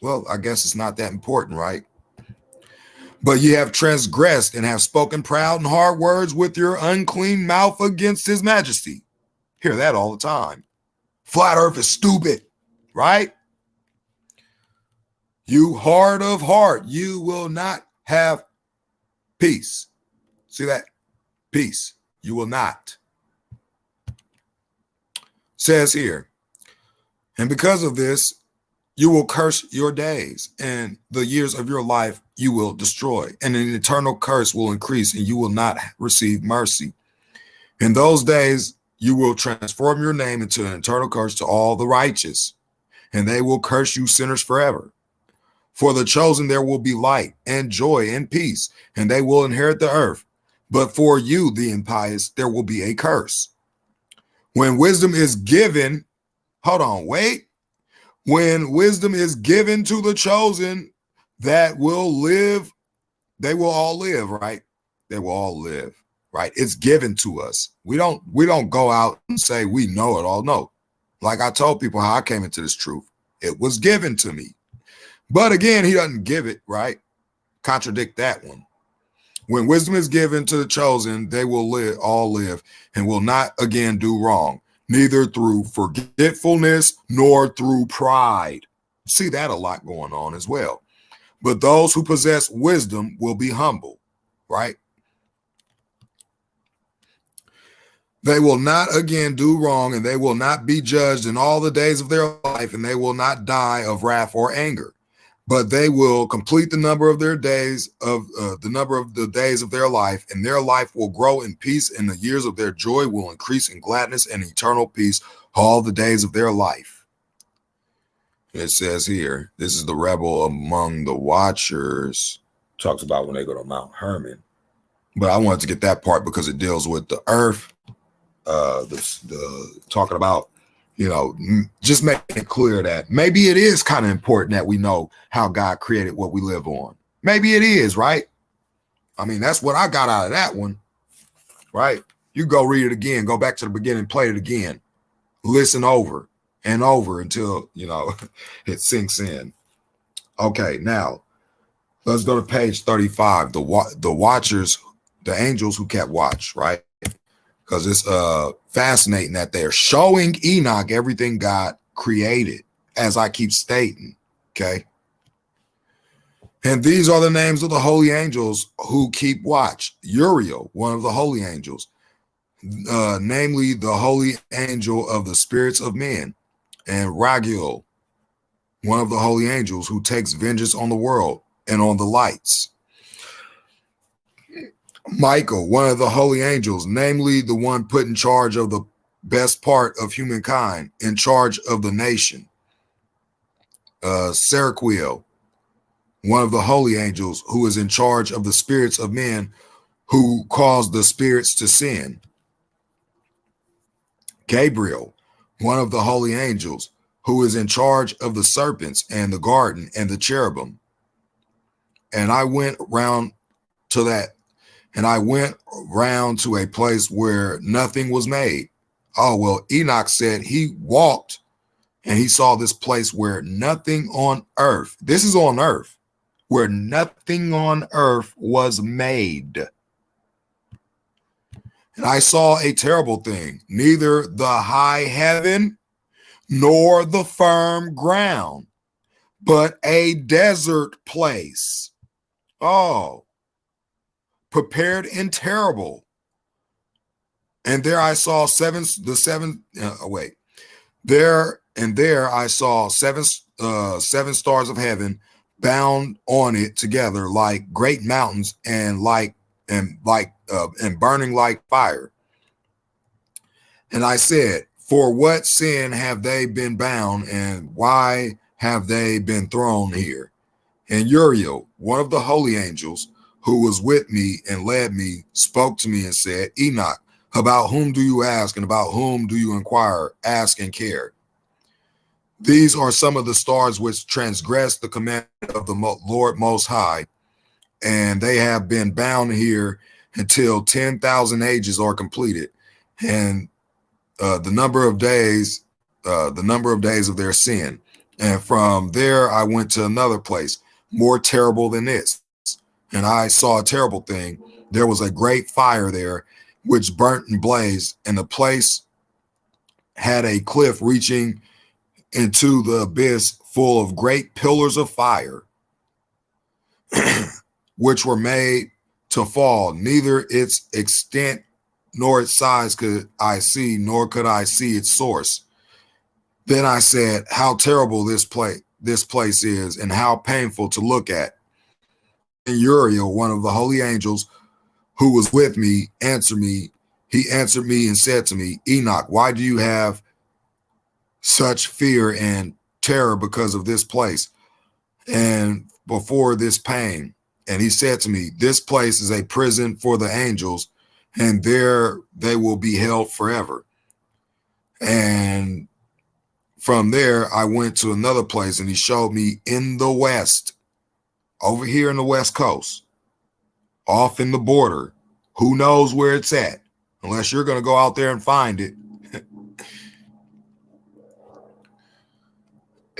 Well, I guess it's not that important, right? But you have transgressed and have spoken proud and hard words with your unclean mouth against his majesty. Hear that all the time. Flat earth is stupid, right? You hard of heart, you will not have peace. See that? Peace. You will not. Says here, and because of this, you will curse your days, and the years of your life you will destroy, and an eternal curse will increase, and you will not receive mercy. In those days, you will transform your name into an eternal curse to all the righteous, and they will curse you sinners forever. For the chosen there will be light and joy and peace, and they will inherit the earth. But for you, the impious, there will be a curse. When wisdom is given, hold on, wait. When wisdom is given to the chosen that will live, they will all live, right? They will all live, right? It's given to us. We don't go out and say we know it all. No. Like I told people how I came into this truth. It was given to me. But again, he doesn't give it, right? Contradict that one. When wisdom is given to the chosen, they will all live and will not again do wrong, neither through forgetfulness nor through pride. See that a lot going on as well. But those who possess wisdom will be humble, right? They will not again do wrong, and they will not be judged in all the days of their life, and they will not die of wrath or anger. But they will complete the number of their days of the days of their life, and their life will grow in peace, and the years of their joy will increase in gladness and eternal peace all the days of their life. It says here, this is the rebel among the watchers. Talks about when they go to Mount Hermon. But I wanted to get that part because it deals with the earth, the talking about, you know, just making it clear that maybe it is kind of important that we know how God created what we live on. Maybe it is, right? I mean, that's what I got out of that one, right? You go read it again, go back to the beginning, play it again, listen over and over until, you know, it sinks in. Okay, now let's go to page 35. The watchers, the angels who kept watch, right? Because it's fascinating that they're showing Enoch everything God created, as I keep stating, okay? And these are the names of the holy angels who keep watch. Uriel, one of the holy angels, namely the holy angel of the spirits of men, and Raguel, one of the holy angels who takes vengeance on the world and on the lights. Michael, one of the holy angels, namely the one put in charge of the best part of humankind, in charge of the nation. Seraquiel, one of the holy angels who is in charge of the spirits of men who cause the spirits to sin. Gabriel, one of the holy angels who is in charge of the serpents and the garden and the cherubim. And I went round to that. And I went round to a place where nothing was made. Oh, well, Enoch said he walked and he saw this place where nothing on earth, this is on earth, where nothing on earth was made. And I saw a terrible thing, neither the high heaven nor the firm ground, but a desert place. Oh, prepared and terrible. And there I saw there I saw seven stars of heaven bound on it together like great mountains and burning like fire. And I said, for what sin have they been bound, and why have they been thrown here? And Uriel, one of the holy angels, who was with me and led me, spoke to me and said, Enoch, about whom do you ask, and about whom do you inquire, ask and care? These are some of the stars which transgress the commandment of the Lord Most High, and they have been bound here until 10,000 ages are completed, and the number of days of their sin. And from there I went to another place, more terrible than this. And I saw a terrible thing. There was a great fire there, which burnt and blazed, and the place had a cliff reaching into the abyss, full of great pillars of fire, which were made to fall. Neither its extent nor its size could I see, nor could I see its source. Then I said, how terrible this place is, and how painful to look at. And Uriel, one of the holy angels who was with me, answered me. He answered me and said to me, Enoch, why do you have such fear and terror because of this place and before this pain? And he said to me, this place is a prison for the angels, and there they will be held forever. And from there, I went to another place, and he showed me in the west, over here in the West Coast, off in the border. Who knows where it's at, unless you're going to go out there and find it.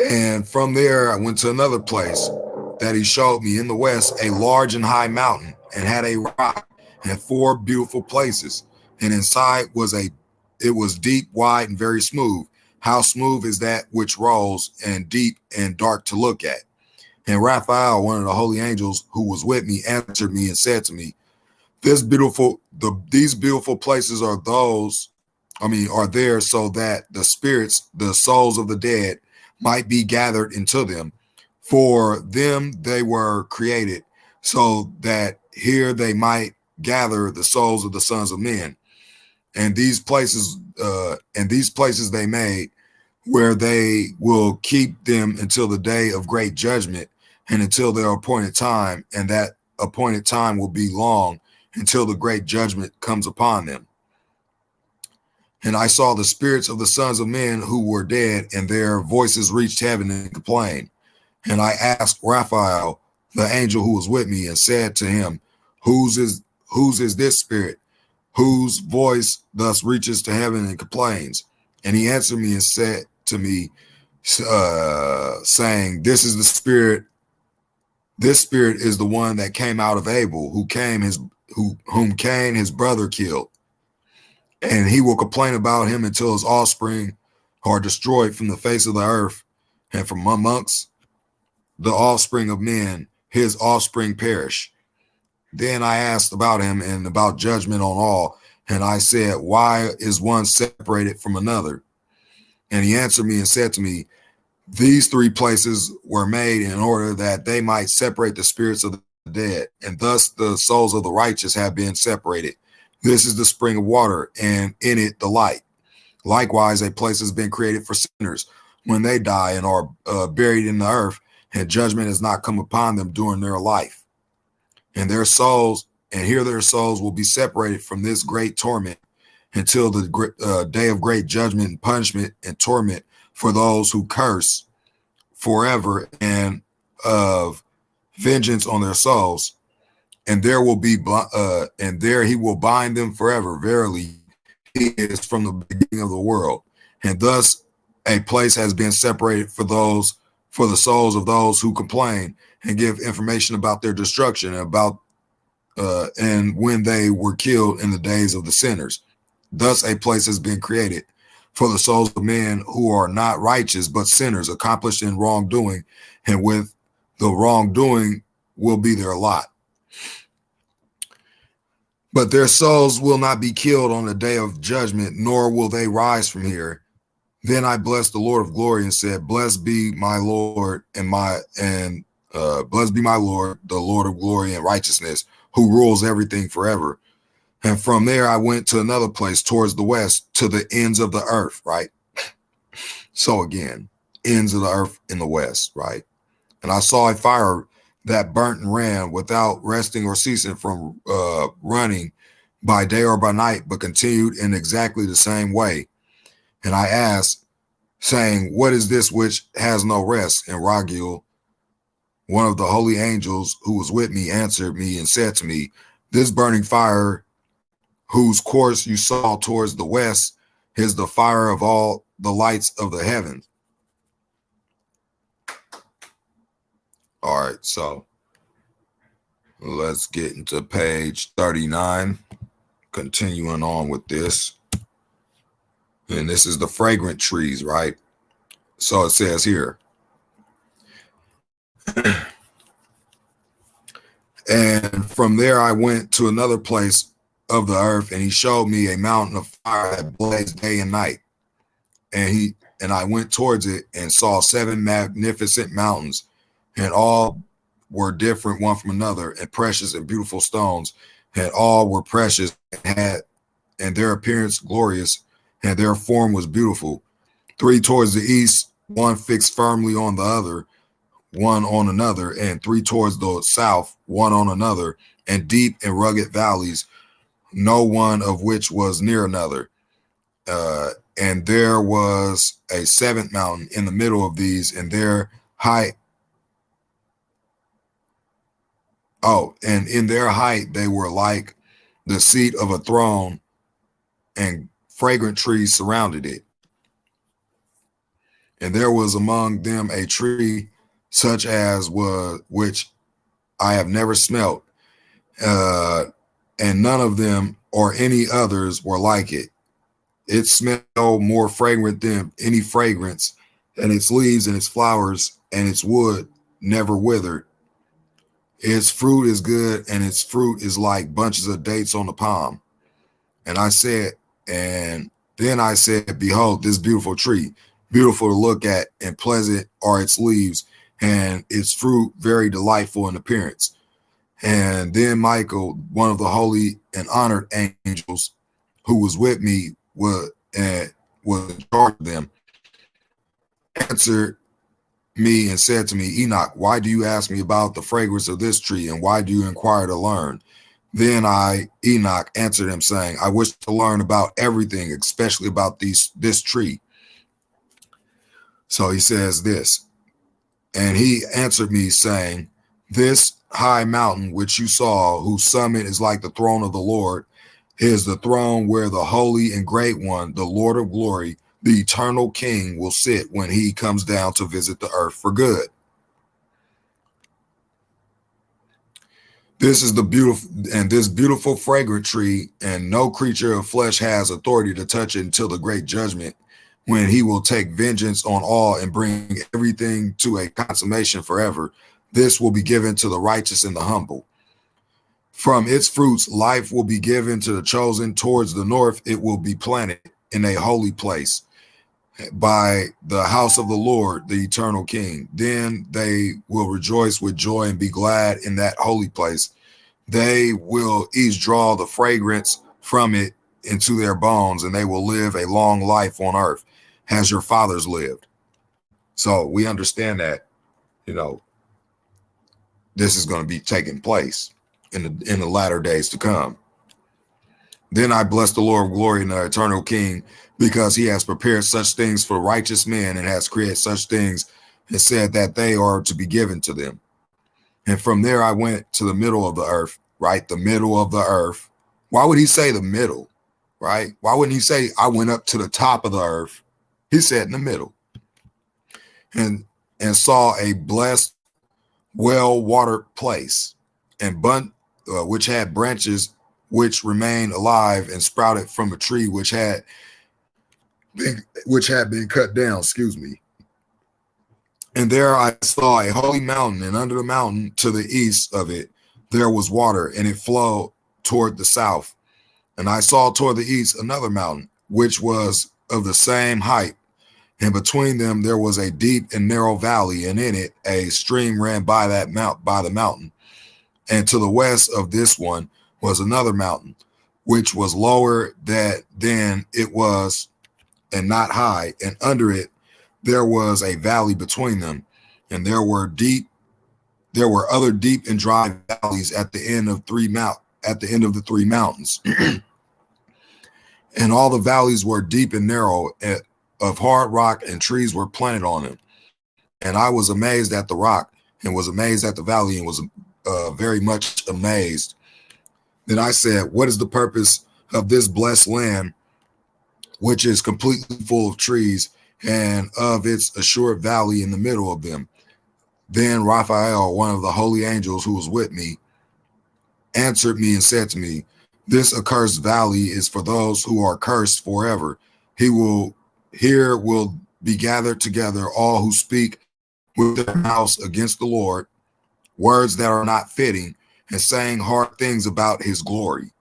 And from there, I went to another place that he showed me in the west, a large and high mountain, and had a rock and 4 beautiful places. And inside it was deep, wide, and very smooth. How smooth is that which rolls, and deep and dark to look at? And Raphael, one of the holy angels who was with me, answered me and said to me, these beautiful places are there so that the spirits, the souls of the dead, might be gathered into them. For them they were created, so that here they might gather the souls of the sons of men. And these places they made, where they will keep them until the day of great judgment, and until their appointed time, and that appointed time will be long, until the great judgment comes upon them. And I saw the spirits of the sons of men who were dead, and their voices reached heaven and complained. And I asked Raphael, the angel who was with me, and said to him, whose is this spirit, whose voice thus reaches to heaven and complains? And he answered me and said to me, saying, this is the spirit. This spirit is the one that came out of Abel, whom Cain his brother killed. And he will complain about him until his offspring are destroyed from the face of the earth, and from amongst the offspring of men, his offspring perish. Then I asked about him and about judgment on all. And I said, why is one separated from another? And he answered me and said to me, these 3 places were made in order that they might separate the spirits of the dead, and thus the souls of the righteous have been separated. This is the spring of water, and in it the light. Likewise, a place has been created for sinners when they die and are buried in the earth, and judgment has not come upon them during their life. And their souls will be separated from this great torment until the day of great judgment and punishment and torment for those who curse forever, and of vengeance on their souls. And there he will bind them forever. Verily, he is from the beginning of the world. And thus a place has been separated for the souls of those who complain and give information about their destruction, and when they were killed in the days of the sinners. Thus a place has been created for the souls of men who are not righteous, but sinners, accomplished in wrongdoing, and with the wrongdoing will be their lot. But their souls will not be killed on the day of judgment, nor will they rise from here. Then I blessed the Lord of glory and said, blessed be my Lord blessed be my Lord, the Lord of glory and righteousness, who rules everything forever. And from there I went to another place towards the west, to the ends of the earth, right? So again, ends of the earth in the west, right? And I saw a fire that burnt and ran without resting or ceasing from running by day or by night, but continued in exactly the same way. And I asked, saying, what is this which has no rest? And Raguel, one of the holy angels who was with me, answered me and said to me, this burning fire, whose course you saw towards the west, is the fire of all the lights of the heavens. All right, so let's get into page 39, continuing on with this. And this is the fragrant trees, right? So it says here, and from there I went to another place of the earth, and he showed me a mountain of fire that blazed day and night. And I went towards it and saw 7 magnificent mountains, and all were different one from another, and precious and beautiful stones, and all were precious and their appearance glorious, and their form was beautiful. 3 towards the east, one fixed firmly on the other, one on another, and 3 towards the south, one on another, and deep and rugged valleys, no one of which was near another. And there was a 7th mountain in the middle of these, and their height. And in their height, they were like the seat of a throne, and fragrant trees surrounded it. And there was among them a tree such as which I have never smelt, and none of them or any others were like it. It smelled more fragrant than any fragrance, and its leaves and its flowers and its wood never withered. Its fruit is good, and its fruit is like bunches of dates on the palm. And then I said, behold, this beautiful tree, beautiful to look at, and pleasant are its leaves, and its fruit very delightful in appearance. And then Michael, one of the holy and honored angels who was with me, was in charge of them, answered me and said to me, Enoch, why do you ask me about the fragrance of this tree, and why do you inquire to learn? Then Enoch, answered him, saying, I wish to learn about everything, especially about this tree. So he says this, and he answered me, saying, this high mountain which you saw, whose summit is like the throne of the Lord, is the throne where the holy and great one, the Lord of glory, the eternal King, will sit when he comes down to visit the earth for good. This is this beautiful fragrant tree, and no creature of flesh has authority to touch it until the great judgment, when he will take vengeance on all and bring everything to a consummation forever. This will be given to the righteous and the humble. From its fruits, life will be given to the chosen. Towards the north, it will be planted in a holy place by the house of the Lord, the eternal King. Then they will rejoice with joy and be glad in that holy place. They will each draw the fragrance from it into their bones, and they will live a long life on earth as your fathers lived. So we understand that, this is going to be taking place in the latter days to come. Then I bless the Lord of glory and the eternal King, because he has prepared such things for righteous men, and has created such things and said that they are to be given to them. And from there I went to the middle of the earth, right? The middle of the earth. Why would he say the middle, right? Why wouldn't he say I went up to the top of the earth? He said in the middle. And saw a blessed, well-watered place, and which had branches which remained alive and sprouted from a tree which had been cut down, And there I saw a holy mountain, and under the mountain to the east of it there was water, and it flowed toward the south. And I saw toward the east another mountain, which was of the same height, and between them there was a deep and narrow valley, and in it a stream ran by the mountain. And to the west of this one was another mountain, which was lower than it was, and not high, and under it there was a valley between them, and there were other deep and dry valleys at the end of the three mountains. And all the valleys were deep and narrow, of hard rock, and trees were planted on them. And I was amazed at the rock, and was amazed at the valley, and was very much amazed. Then I said, what is the purpose of this blessed land, which is completely full of trees, and of its assured valley in the middle of them? Then Raphael, one of the holy angels who was with me, answered me and said to me, this accursed valley is for those who are cursed forever. Here will be gathered together all who speak with their mouths against the Lord, words that are not fitting, and saying hard things about his glory.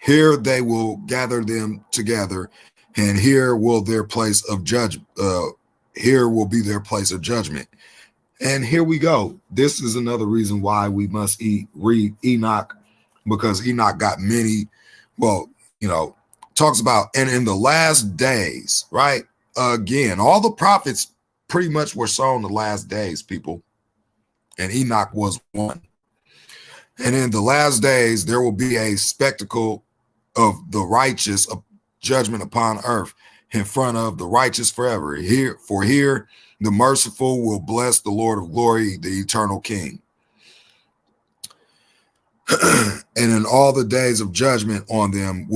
Here they will gather them together, and here will be their place of judgment. And here we go. This is another reason why we must read Enoch, because Enoch got many, talks about, and in the last days, right? Again, all the prophets pretty much were sown the last days, people. And Enoch was one. And in the last days, there will be a spectacle of the righteous, of judgment upon earth, in front of the righteous forever. Here, the merciful will bless the Lord of glory, the eternal King. And in all the days of judgment on them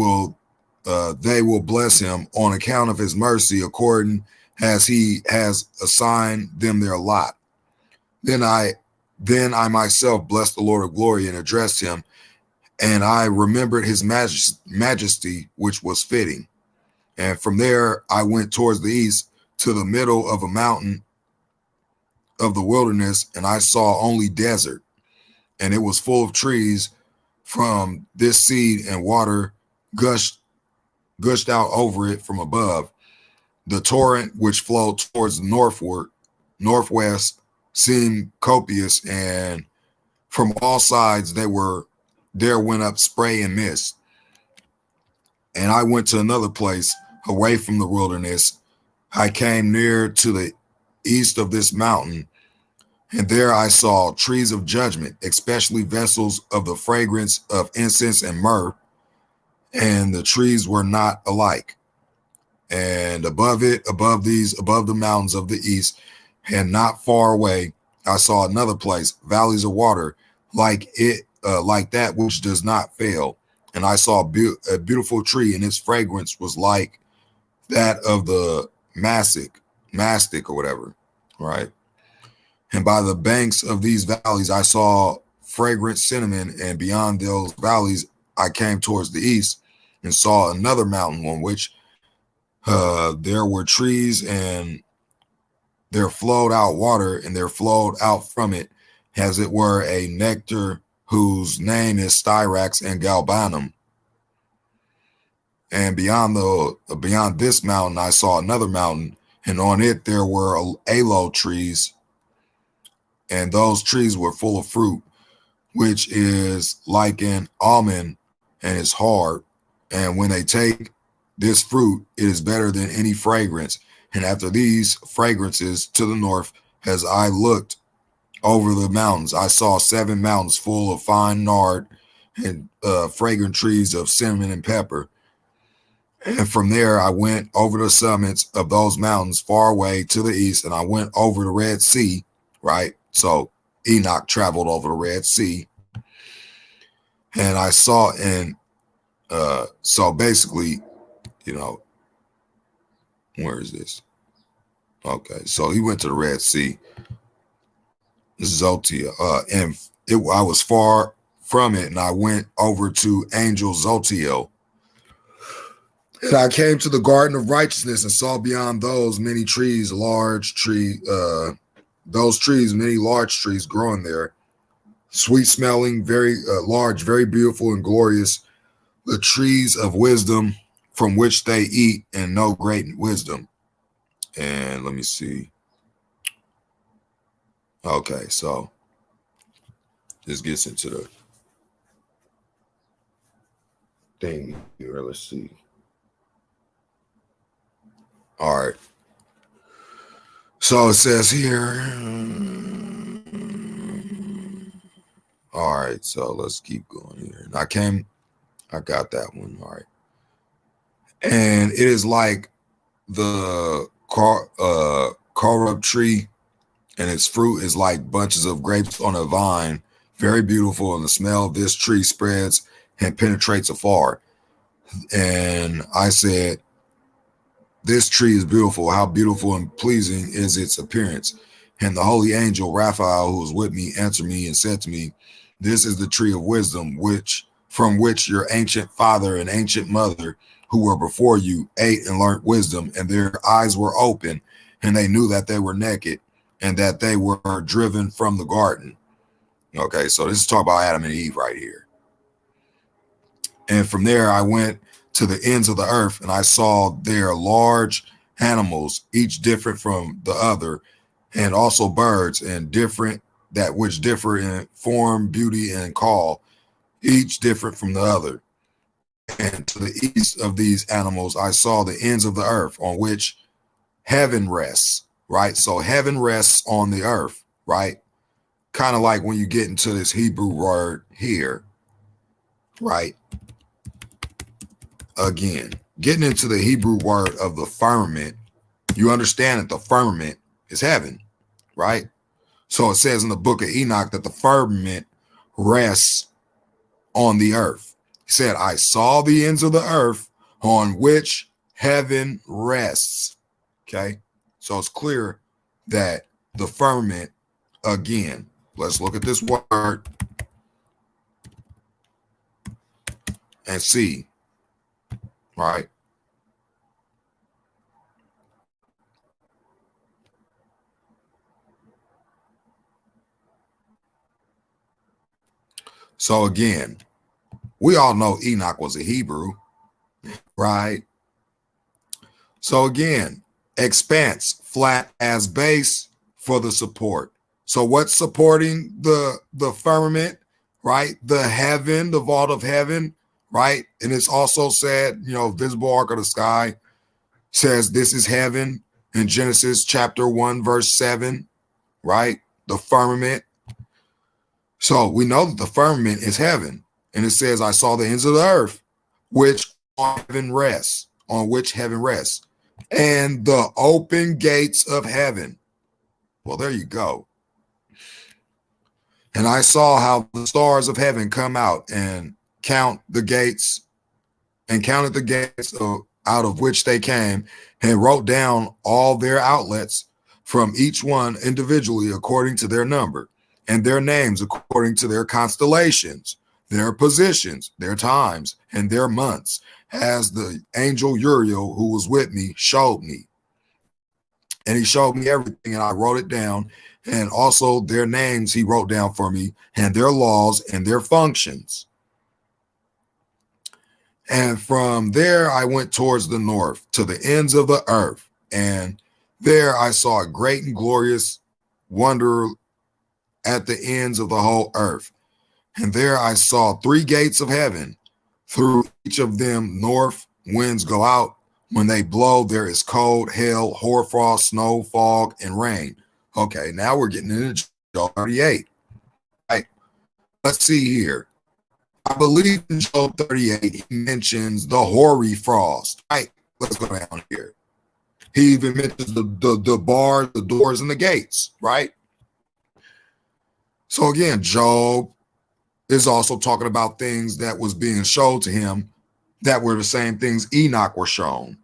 they will bless him on account of his mercy, according as he has assigned them their lot. Then I myself blessed the Lord of glory and addressed him, and I remembered his majesty, which was fitting. And from there I went towards the east to the middle of a mountain of the wilderness, and I saw only desert, and it was full of trees. From this seed and water gushed out over it from above. The torrent which flowed towards the northwest seemed copious, and from all sides there went up spray and mist. And I went to another place away from the wilderness. I came near to the east of this mountain, and there I saw trees of judgment, especially vessels of the fragrance of incense and myrrh, and the trees were not alike. And above the mountains of the east, and not far away, I saw another place, valleys of water, like that which does not fail. And I saw a beautiful tree, and its fragrance was like that of the mastic or whatever, right? And by the banks of these valleys, I saw fragrant cinnamon, and beyond those valleys, I came towards the east and saw another mountain on which there were trees, and there flowed out water, and there flowed out from it, as it were, a nectar whose name is styrax and galbanum. And beyond this mountain, I saw another mountain, and on it there were aloe trees, and those trees were full of fruit, which is like an almond, and is hard. And when they take this fruit, it is better than any fragrance. And after these fragrances to the north, as I looked over the mountains, I saw 7 mountains full of fine nard and fragrant trees of cinnamon and pepper. And from there, I went over the summits of those mountains far away to the east, and I went over the Red Sea, right? So Enoch traveled over the Red Sea, and I saw, and so basically, where is this? Okay, so he went to the Red Sea, Zotia, and I was far from it, and I went over to Angel Zotiel, And I came to the garden of righteousness and saw beyond those many trees, many large trees growing there, sweet smelling, very large, very beautiful and glorious, the trees of wisdom from which they eat and know great wisdom. And let me see. Okay, so this gets into the thing here. Let's see. All right. So it says here. All right, so let's keep going here. I got that one. All right. And it is like the carob tree, and its fruit is like bunches of grapes on a vine, very beautiful, and the smell of this tree spreads and penetrates afar. And I said, this tree is beautiful. How beautiful and pleasing is its appearance. And the holy angel Raphael, who was with me, answered me and said to me, this is the tree of wisdom, from which your ancient father and ancient mother, who were before you, ate and learned wisdom, and their eyes were open, and they knew that they were naked, and that they were driven from the garden. Okay, so this is talking about Adam and Eve right here. And from there I went to the ends of the earth, and I saw there large animals, each different from the other, and also birds, and different, that which differ in form, beauty, and call, each different from the other. And to the east of these animals I saw the ends of the earth, on which heaven rests, right? So heaven rests on the earth, right? Kind of like when you get into this Hebrew word here, right? Again, getting into the Hebrew word of the firmament, you understand that the firmament is heaven, right? So it says in the Book of Enoch that the firmament rests on the earth. He said, I saw the ends of the earth on which heaven rests. Okay, so it's clear that the firmament, again, let's look at this word and see, right? So again, we all know Enoch was a Hebrew, right? So again, expanse, flat as base for the support. So what's supporting the firmament, right? The heaven, the vault of heaven, right? And it's also said, visible ark of the sky says this is heaven in Genesis chapter 1, verse 7, right? The firmament. So we know that the firmament is heaven. And it says, I saw the ends of the earth, which heaven rests, on which heaven rests, and the open gates of heaven. Well, there you go. And I saw how the stars of heaven come out and count the gates, and counted the gates out of which they came, and wrote down all their outlets from each one individually according to their number, and their names according to their constellations, their positions, their times, and their months, as the angel Uriel, who was with me, showed me. And he showed me everything, and I wrote it down, and also their names he wrote down for me, and their laws and their functions. And from there I went towards the north, to the ends of the earth, and there I saw a great and glorious wonder at the ends of the whole earth. And there I saw 3 gates of heaven. Through each of them north winds go out. When they blow, there is cold, hail, hoarfrost, snow, fog, and rain. Okay, now we're getting into Job 38. Right. Let's see here. I believe in Job 38, he mentions the hoary frost. Right. Let's go down here. He even mentions the bars, the doors, and the gates. Right. So again, Job is also talking about things that was being shown to him that were the same things Enoch were shown.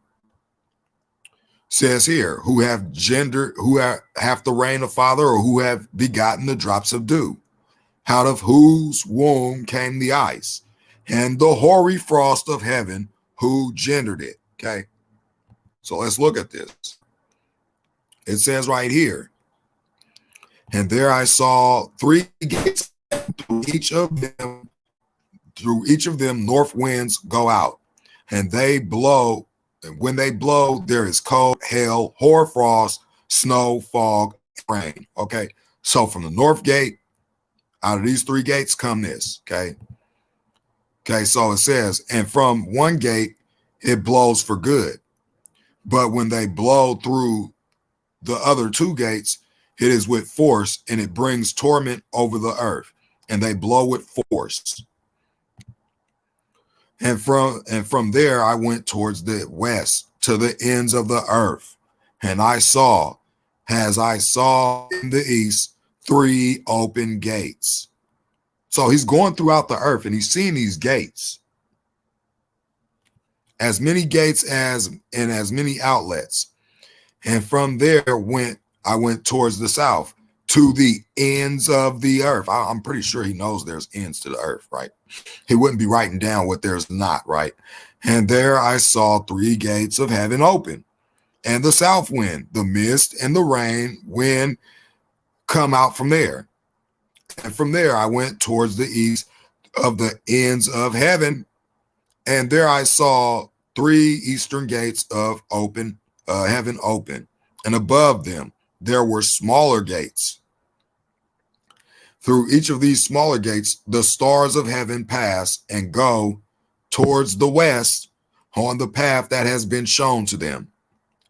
Says here, who have the rain of father, or who have begotten the drops of dew, out of whose womb came the ice, and the hoary frost of heaven, who gendered it. Okay. So let's look at this. It says right here, and there I saw 3 gates, through each of them north winds go out, and they blow. And when they blow, there is cold, hail, hoarfrost, snow, fog, rain. Okay. So from the north gate, out of these 3 gates come this. Okay. Okay. So it says, and from one gate, it blows for good. But when they blow through the other 2 gates, it is with force, and it brings torment over the earth, and they blow with force. And from there I went towards the west to the ends of the earth, and I saw, as I saw in the east, 3 open gates. So he's going throughout the earth, and he's seeing these gates, as many gates as many outlets. And from there I went towards the south to the ends of the earth. I'm pretty sure he knows there's ends to the earth, right? He wouldn't be writing down what there's not, right? And there I saw 3 gates of heaven open, and the south wind, the mist, and the rain wind come out from there. And from there I went towards the east of the ends of heaven, and there I saw 3 eastern gates of heaven open, and above them there were smaller gates. Through each of these smaller gates, the stars of heaven pass and go towards the west on the path that has been shown to them.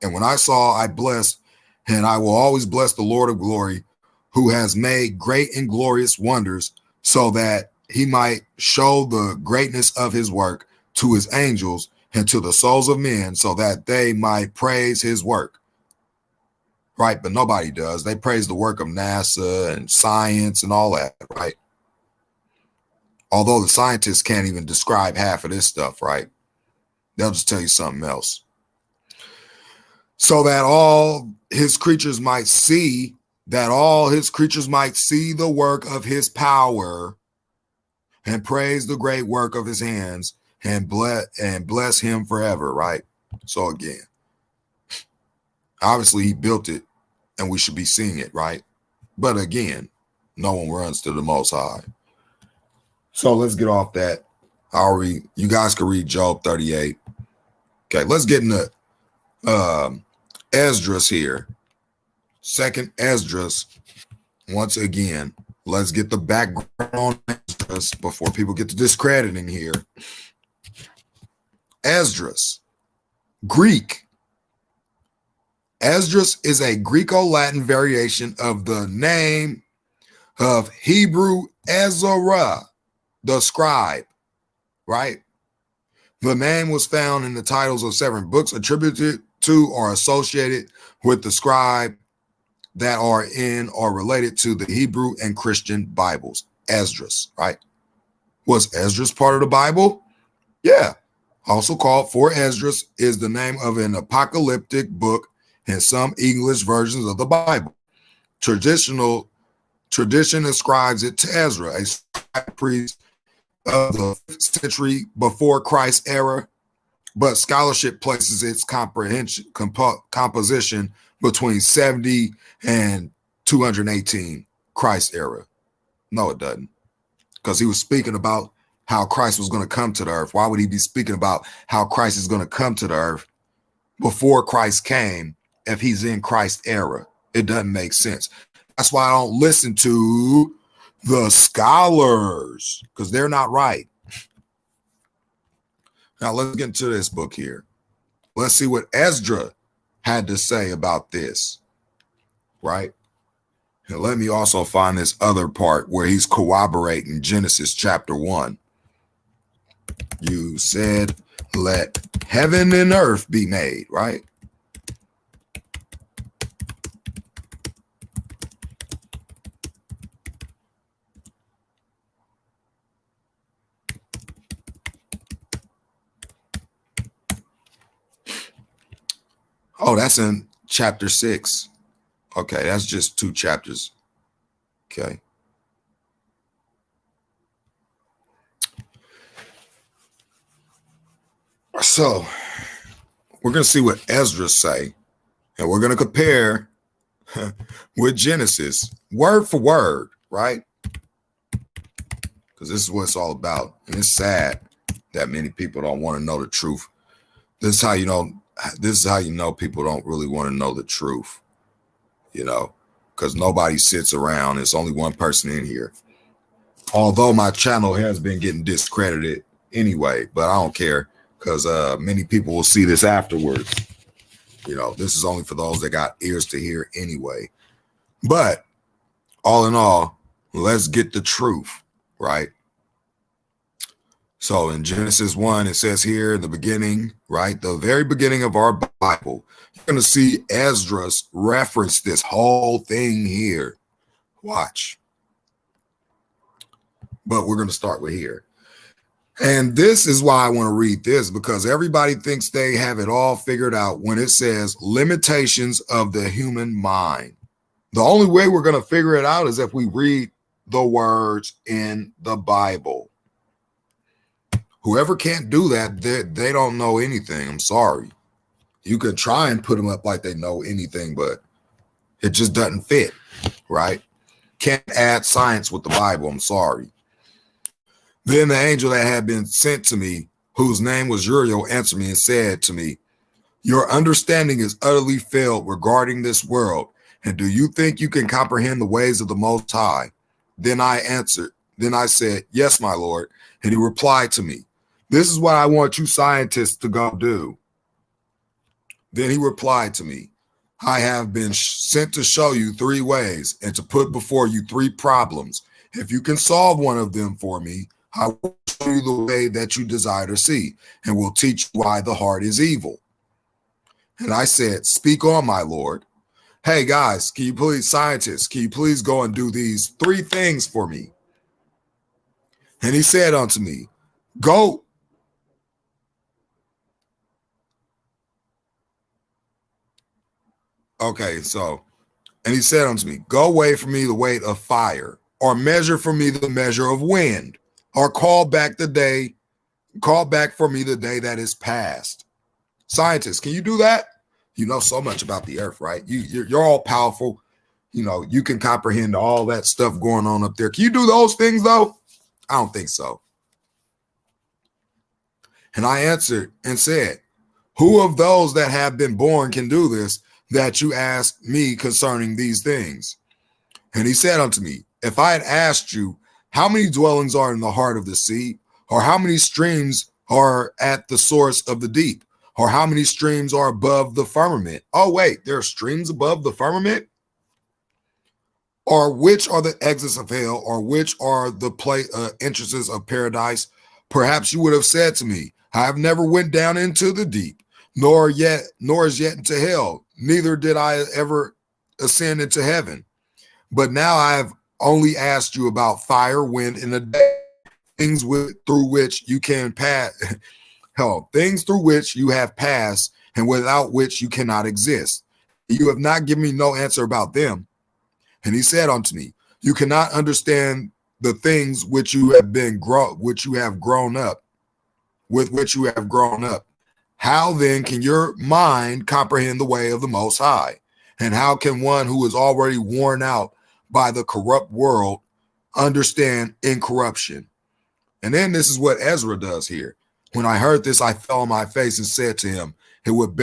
And when I saw, I blessed, and I will always bless the Lord of glory, who has made great and glorious wonders, so that he might show the greatness of his work to his angels and to the souls of men, so that they might praise his work. Right, but nobody does. They praise the work of NASA and science and all that, right? Although the scientists can't even describe half of this stuff, right? They'll just tell you something else. So that all his creatures might see, the work of his power, and praise the great work of his hands, and bless him forever, right? So again, obviously he built it, and we should be seeing it, right? But again, no one runs to the Most High. So let's get off that. You guys can read Job 38. Okay, let's get into Esdras here. Second Esdras. Once again, let's get the background on Esdras before people get to discrediting here. Esdras, Greek. Esdras is a Greco-Latin variation of the name of Hebrew Ezra, the scribe, right? The name was found in the titles of 7 books attributed to or associated with the scribe that are in or related to the Hebrew and Christian Bibles. Esdras, right? Was Esdras part of the Bible? Yeah. Also called For Esdras is the name of an apocalyptic book in some English versions of the Bible. Tradition ascribes it to Ezra, a scribe priest of the 5th century before Christ's era, but scholarship places its composition between 70 and 218 Christ's era. No, it doesn't, because he was speaking about how Christ was going to come to the earth. Why would he be speaking about how Christ is going to come to the earth before Christ came if he's in Christ's era? It doesn't make sense. That's why I don't listen to the scholars, because they're not right. Now let's get into this book here. Let's see what Esdras had to say about this, right? And let me also find this other part where he's corroborating Genesis chapter 1. You said, let heaven and earth be made, right? Oh, that's in chapter 6. Okay, that's just 2 chapters. Okay. So we're going to see what Ezra say, and we're going to compare with Genesis, word for word, right? Because this is what it's all about. And it's sad that many people don't want to know the truth. This is how you know people don't really want to know the truth, because nobody sits around. There's only one person in here. Although my channel has been getting discredited anyway, but I don't care, because many people will see this afterwards. This is only for those that got ears to hear anyway. But all in all, let's get the truth, right? So in Genesis 1, it says here in the beginning, right, the very beginning of our Bible, you're going to see Esdras reference this whole thing here. Watch. But we're going to start with here. And this is why I want to read this, because everybody thinks they have it all figured out when it says limitations of the human mind. The only way we're going to figure it out is if we read the words in the Bible. Whoever can't do that, they don't know anything. I'm sorry. You can try and put them up like they know anything, but it just doesn't fit, right? Can't add science with the Bible. I'm sorry. Then the angel that had been sent to me, whose name was Uriel, answered me and said to me, your understanding is utterly failed regarding this world. And do you think you can comprehend the ways of the Most High? Then I said, yes, my Lord. And he replied to me, this is what I want you scientists to go do. Then he replied to me, I have been sent to show you 3 ways and to put before you 3 problems. If you can solve one of them for me, I will show you the way that you desire to see, and will teach you why the heart is evil. And I said, speak on, my Lord. Hey, guys, scientists, can you please go and do these 3 things for me? And he said unto me, go. Okay, so, and he said unto me, go away from me the weight of fire, or measure for me the measure of wind, or call back for me the day that is past. Scientists, can you do that? You know so much about the earth, right? You're all powerful. You can comprehend all that stuff going on up there. Can you do those things, though? I don't think so. And I answered and said, who of those that have been born can do this, that you ask me concerning these things? And he said unto me, if I had asked you, how many dwellings are in the heart of the sea, or how many streams are at the source of the deep, or how many streams are above the firmament? Oh, wait, there are streams above the firmament? Or which are the exits of hell, or which are the entrances of paradise? Perhaps you would have said to me, I have never went down into the deep, nor is yet into hell, neither did I ever ascend into heaven. But now I have only asked you about fire, wind, and the day, things through which you can pass, things through which you have passed, and without which you cannot exist. You have not given me no answer about them. And he said unto me, you cannot understand the things which you have grown up. How then can your mind comprehend the way of the Most High? And how can one who is already worn out by the corrupt world understand incorruption? And then this is what Ezra does here. When I heard this, I fell on my face and said to him, it would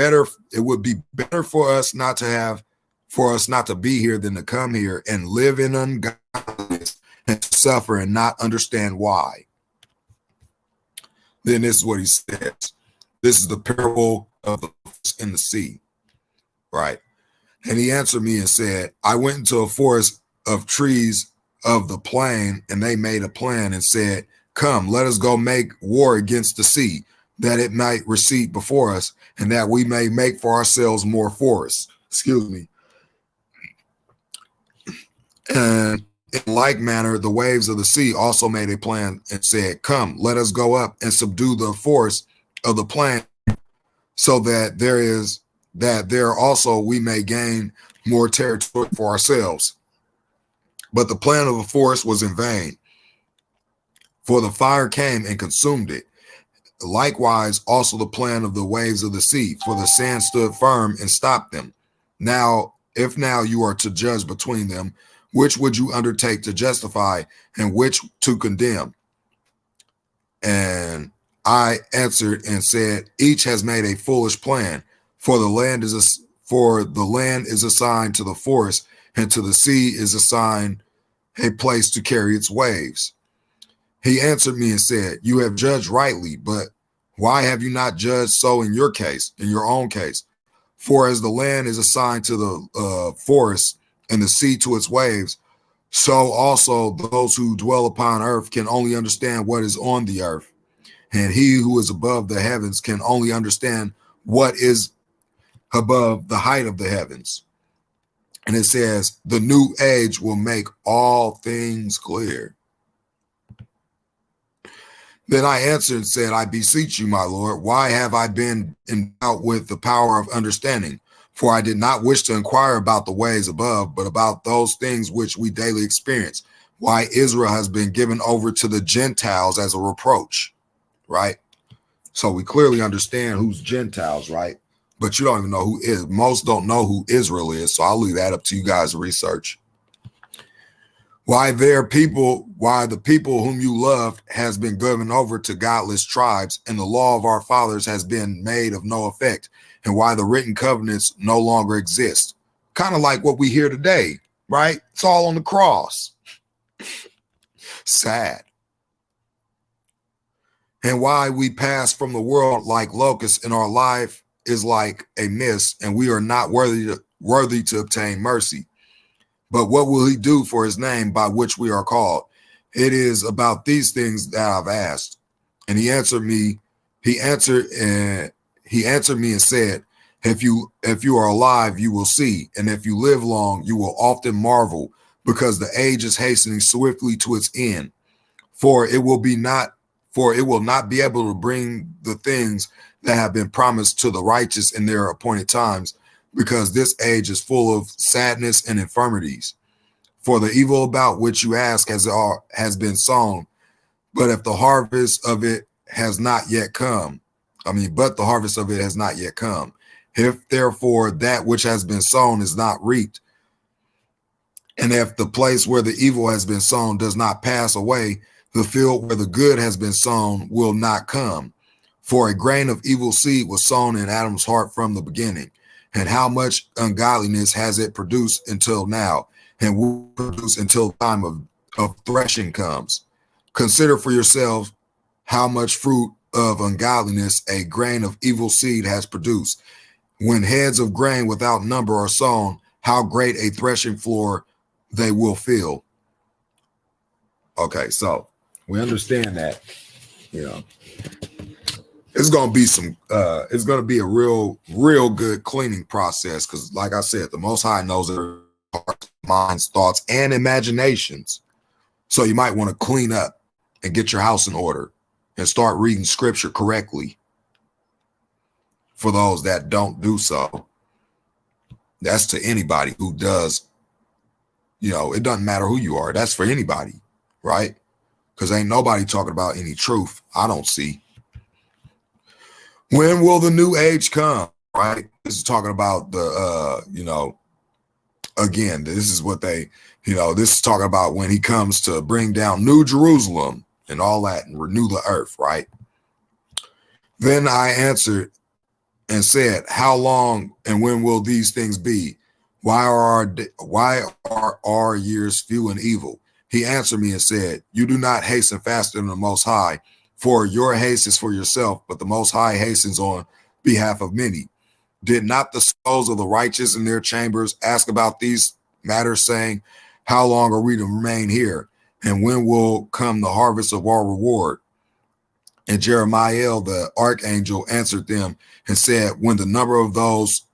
be better for us not to be here than to come here and live in ungodliness and suffer and not understand why. Then this is what he says. This is the parable of the fish in the sea, right? And he answered me and said, I went into a forest of trees of the plain, and they made a plan and said, come, let us go make war against the sea, that it might recede before us, and that we may make for ourselves more forests. Excuse me. And in like manner, the waves of the sea also made a plan and said, come, let us go up and subdue the forest of the plain, so that there also we may gain more territory for ourselves. But the plan of the forest was in vain, for the fire came and consumed it, likewise also the plan of the waves of the sea, for the sand stood firm and stopped them. Now, if now you are to judge between them, which would you undertake to justify and which to condemn? And I answered and said, each has made a foolish plan, for the land is assigned to the forest, and to the sea is assigned a place to carry its waves. He answered me and said, you have judged rightly, but why have you not judged so in your case, in your own case? For as the land is assigned to the forest and the sea to its waves, so also those who dwell upon earth can only understand what is on the earth. And he who is above the heavens can only understand what is above the height of the heavens. And it says, the new age will make all things clear. Then I answered and said, I beseech you, my Lord, why have I been endowed with the power of understanding? For I did not wish to inquire about the ways above, but about those things which we daily experience. Why Israel has been given over to the Gentiles as a reproach, right? So we clearly understand who's Gentiles, right? But you don't even know who is. Most don't know who Israel is. So I'll leave that up to you guys to research. Why the people whom you loved has been given over to godless tribes, and the law of our fathers has been made of no effect, and why the written covenants no longer exist. Kind of like what we hear today, right? It's all on the cross. Sad. And why we pass from the world like locusts, and our life is like a mist, and we are not worthy to obtain mercy. But what will he do for his name by which we are called? It is about these things that I've asked. And he answered me and said, if you are alive, you will see. And if you live long, you will often marvel, because the age is hastening swiftly to its end. For it will not be able to bring the things that have been promised to the righteous in their appointed times, because this age is full of sadness and infirmities. For the evil about which you ask has been sown, but if the harvest of it has not yet come, but the harvest of it has not yet come. If therefore that which has been sown is not reaped, and if the place where the evil has been sown does not pass away, the field where the good has been sown will not come. For a grain of evil seed was sown in Adam's heart from the beginning. And how much ungodliness has it produced until now, and will produce until the time of threshing comes? Consider for yourselves how much fruit of ungodliness a grain of evil seed has produced. When heads of grain without number are sown, how great a threshing floor they will fill. Okay, so we understand that, it's going to be a real good cleaning process, because like I said, the Most High knows their hearts, minds, thoughts, and imaginations. So you might want to clean up and get your house in order and start reading scripture correctly. For those that don't do so, that's to anybody who does, it doesn't matter who you are. That's for anybody, right? Because ain't nobody talking about any truth, I don't see. When will the new age come? Right? This is talking about the, again, this is what they, this is talking about when he comes to bring down New Jerusalem and all that and renew the earth, right? Then I answered and said, how long and when will these things be? Why are our years few and evil? He answered me and said, you do not hasten faster than the Most High, for your haste is for yourself, but the Most High hastens on behalf of many. Did not the souls of the righteous in their chambers ask about these matters, saying, how long are we to remain here? And when will come the harvest of our reward? And Jeremiah, the archangel, answered them and said, when the number of those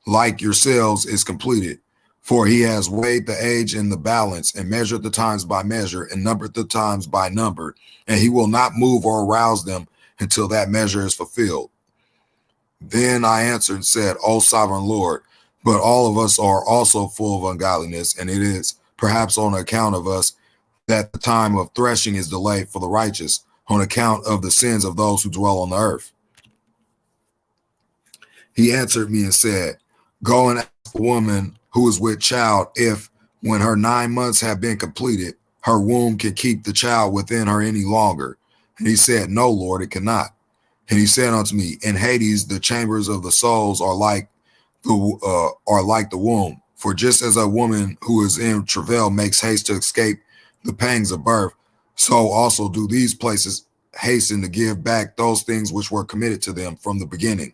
like yourselves is completed, for he has weighed the age in the balance and measured the times by measure and numbered the times by number, and he will not move or arouse them until that measure is fulfilled. Then I answered and said, O sovereign Lord, but all of us are also full of ungodliness, and it is perhaps on account of us that the time of threshing is delayed for the righteous. on account of the sins of those who dwell on the earth. He answered me and said, go and ask a woman who is with child if, when her 9 months have been completed, her womb can keep the child within her any longer. And he said, no, Lord, it cannot. And he said unto me, in Hades, the chambers of the souls are like the womb. For just as a woman who is in travail makes haste to escape the pangs of birth, so also do these places hasten to give back those things which were committed to them from the beginning.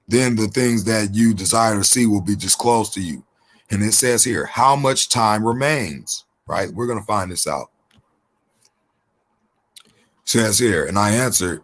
Then the things that you desire to see will be disclosed to you. And it says here, how much time remains, right? We're going to find this out. It says here, and I answered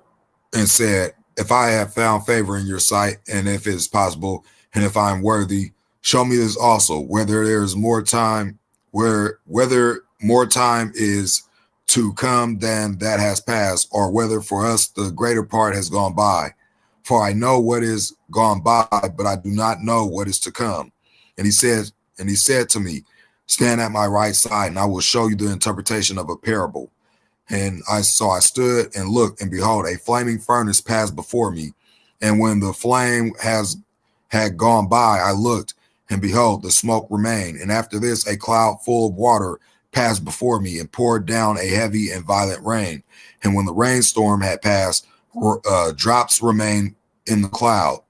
and said, if I have found favor in your sight, and if it is possible, and if I am worthy, show me this also, whether there is more time, whether more time is to come than that has passed, or whether for us the greater part has gone by. For I know what is gone by, but I do not know what is to come. And he said to me, stand at my right side, and I will show you the interpretation of a parable. And I stood and looked, and behold, a flaming furnace passed before me. And when the flame had gone by, I looked, and behold, the smoke remained. And after this, a cloud full of water passed before me, and poured down a heavy and violent rain. And when the rainstorm had passed, drops remained in the cloud.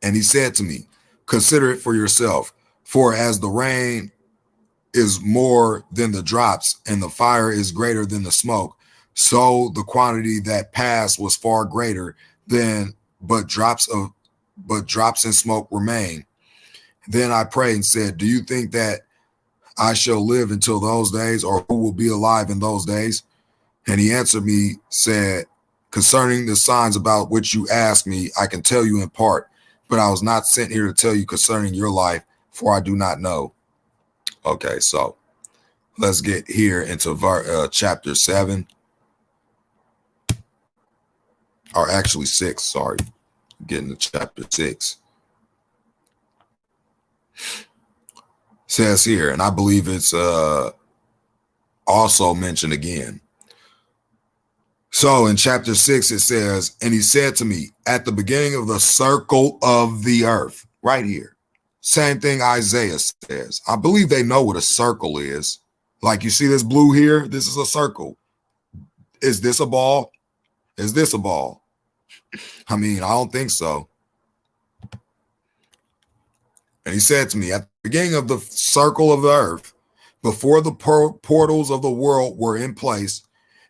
And he said to me, consider it for yourself, for as the rain is more than the drops, and the fire is greater than the smoke, so the quantity that passed was far greater than but drops and smoke remain. Then I prayed and said, do you think that I shall live until those days, or who will be alive in those days? And he answered me, said, concerning the signs about which you ask me, I can tell you in part, but I was not sent here to tell you concerning your life, for I do not know. Okay, so let's get here into chapter 7, or actually 6, sorry. Getting to chapter 6. Says here, and I believe it's also mentioned again. So in chapter 6, it says, and he said to me, at the beginning of the circle of the earth, right here. Same thing Isaiah says. I believe they know what a circle is. Like you see this blue here, this is a circle. Is this a ball? Is this a ball? I mean, I don't think so. And he said to me, at the beginning of the circle of the earth, before the portals of the world were in place,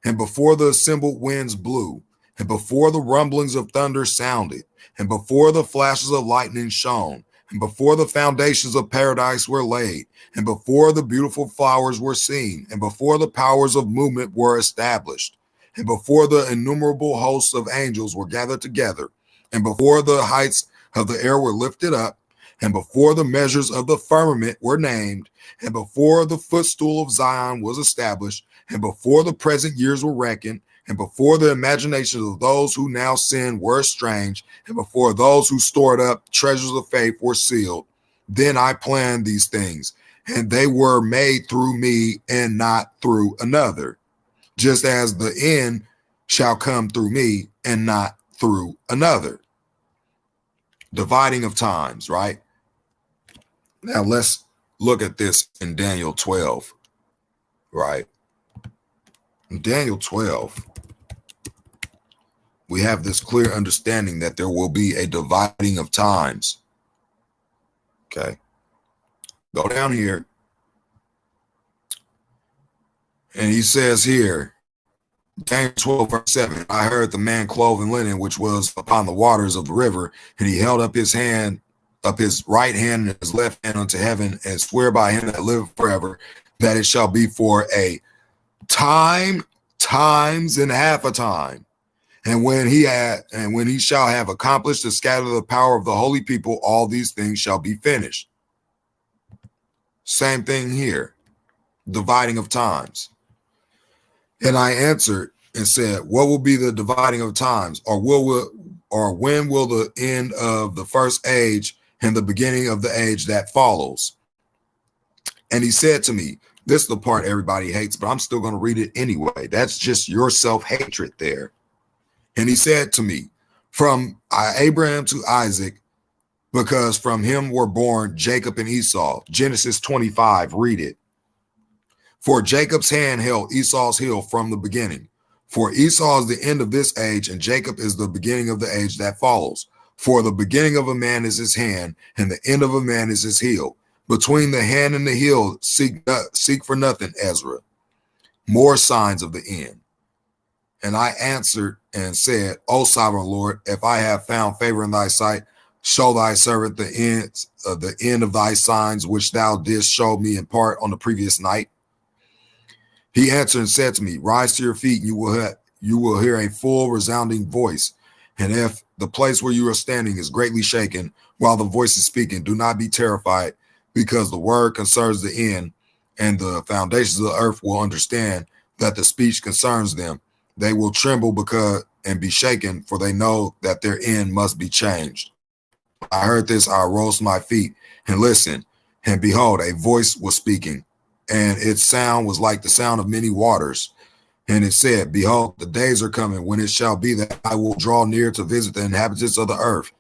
and before the assembled winds blew, and before the rumblings of thunder sounded, and before the flashes of lightning shone, and before the foundations of paradise were laid, and before the beautiful flowers were seen, and before the powers of movement were established, and before the innumerable hosts of angels were gathered together, and before the heights of the air were lifted up, and before the measures of the firmament were named, and before the footstool of Zion was established, and before the present years were reckoned, and before the imaginations of those who now sin were estranged, and before those who stored up treasures of faith were sealed, then I planned these things, and they were made through me and not through another, just as the end shall come through me and not through another. Dividing of times, right? Now let's look at this in Daniel 12, right? In Daniel 12, we have this clear understanding that there will be a dividing of times. Okay. Go down here. And he says here, Daniel 12, verse 7, I heard the man clothed in linen, which was upon the waters of the river, and he held up his right hand and his left hand unto heaven, and swear by him that liveth forever, that it shall be for a time, times, and half a time. And when he shall have accomplished to scatter the power of the holy people, all these things shall be finished. Same thing here, dividing of times. And I answered and said, what will be the dividing of times, or when will the end of the first age and the beginning of the age that follows? And he said to me, this is the part everybody hates, but I'm still going to read it anyway. That's just your self-hatred there. And he said to me, from Abraham to Isaac, because from him were born Jacob and Esau. Genesis 25, read it. For Jacob's hand held Esau's heel from the beginning. For Esau is the end of this age, and Jacob is the beginning of the age that follows. For the beginning of a man is his hand, and the end of a man is his heel. Between the hand and the heel, seek for nothing, Ezra. More signs of the end. And I answered and said, O sovereign Lord, if I have found favor in thy sight, show thy servant the end of thy signs, which thou didst show me in part on the previous night. He answered and said to me, rise to your feet, and you will hear a full resounding voice. And if the place where you are standing is greatly shaken while the voice is speaking, do not be terrified, because the word concerns the end, and the foundations of the earth will understand that the speech concerns them. They will tremble and be shaken, for they know that their end must be changed. I heard this, I arose to my feet and listened, and behold, a voice was speaking, and its sound was like the sound of many waters. And it said, behold, the days are coming when it shall be that I will draw near to visit the inhabitants of the earth.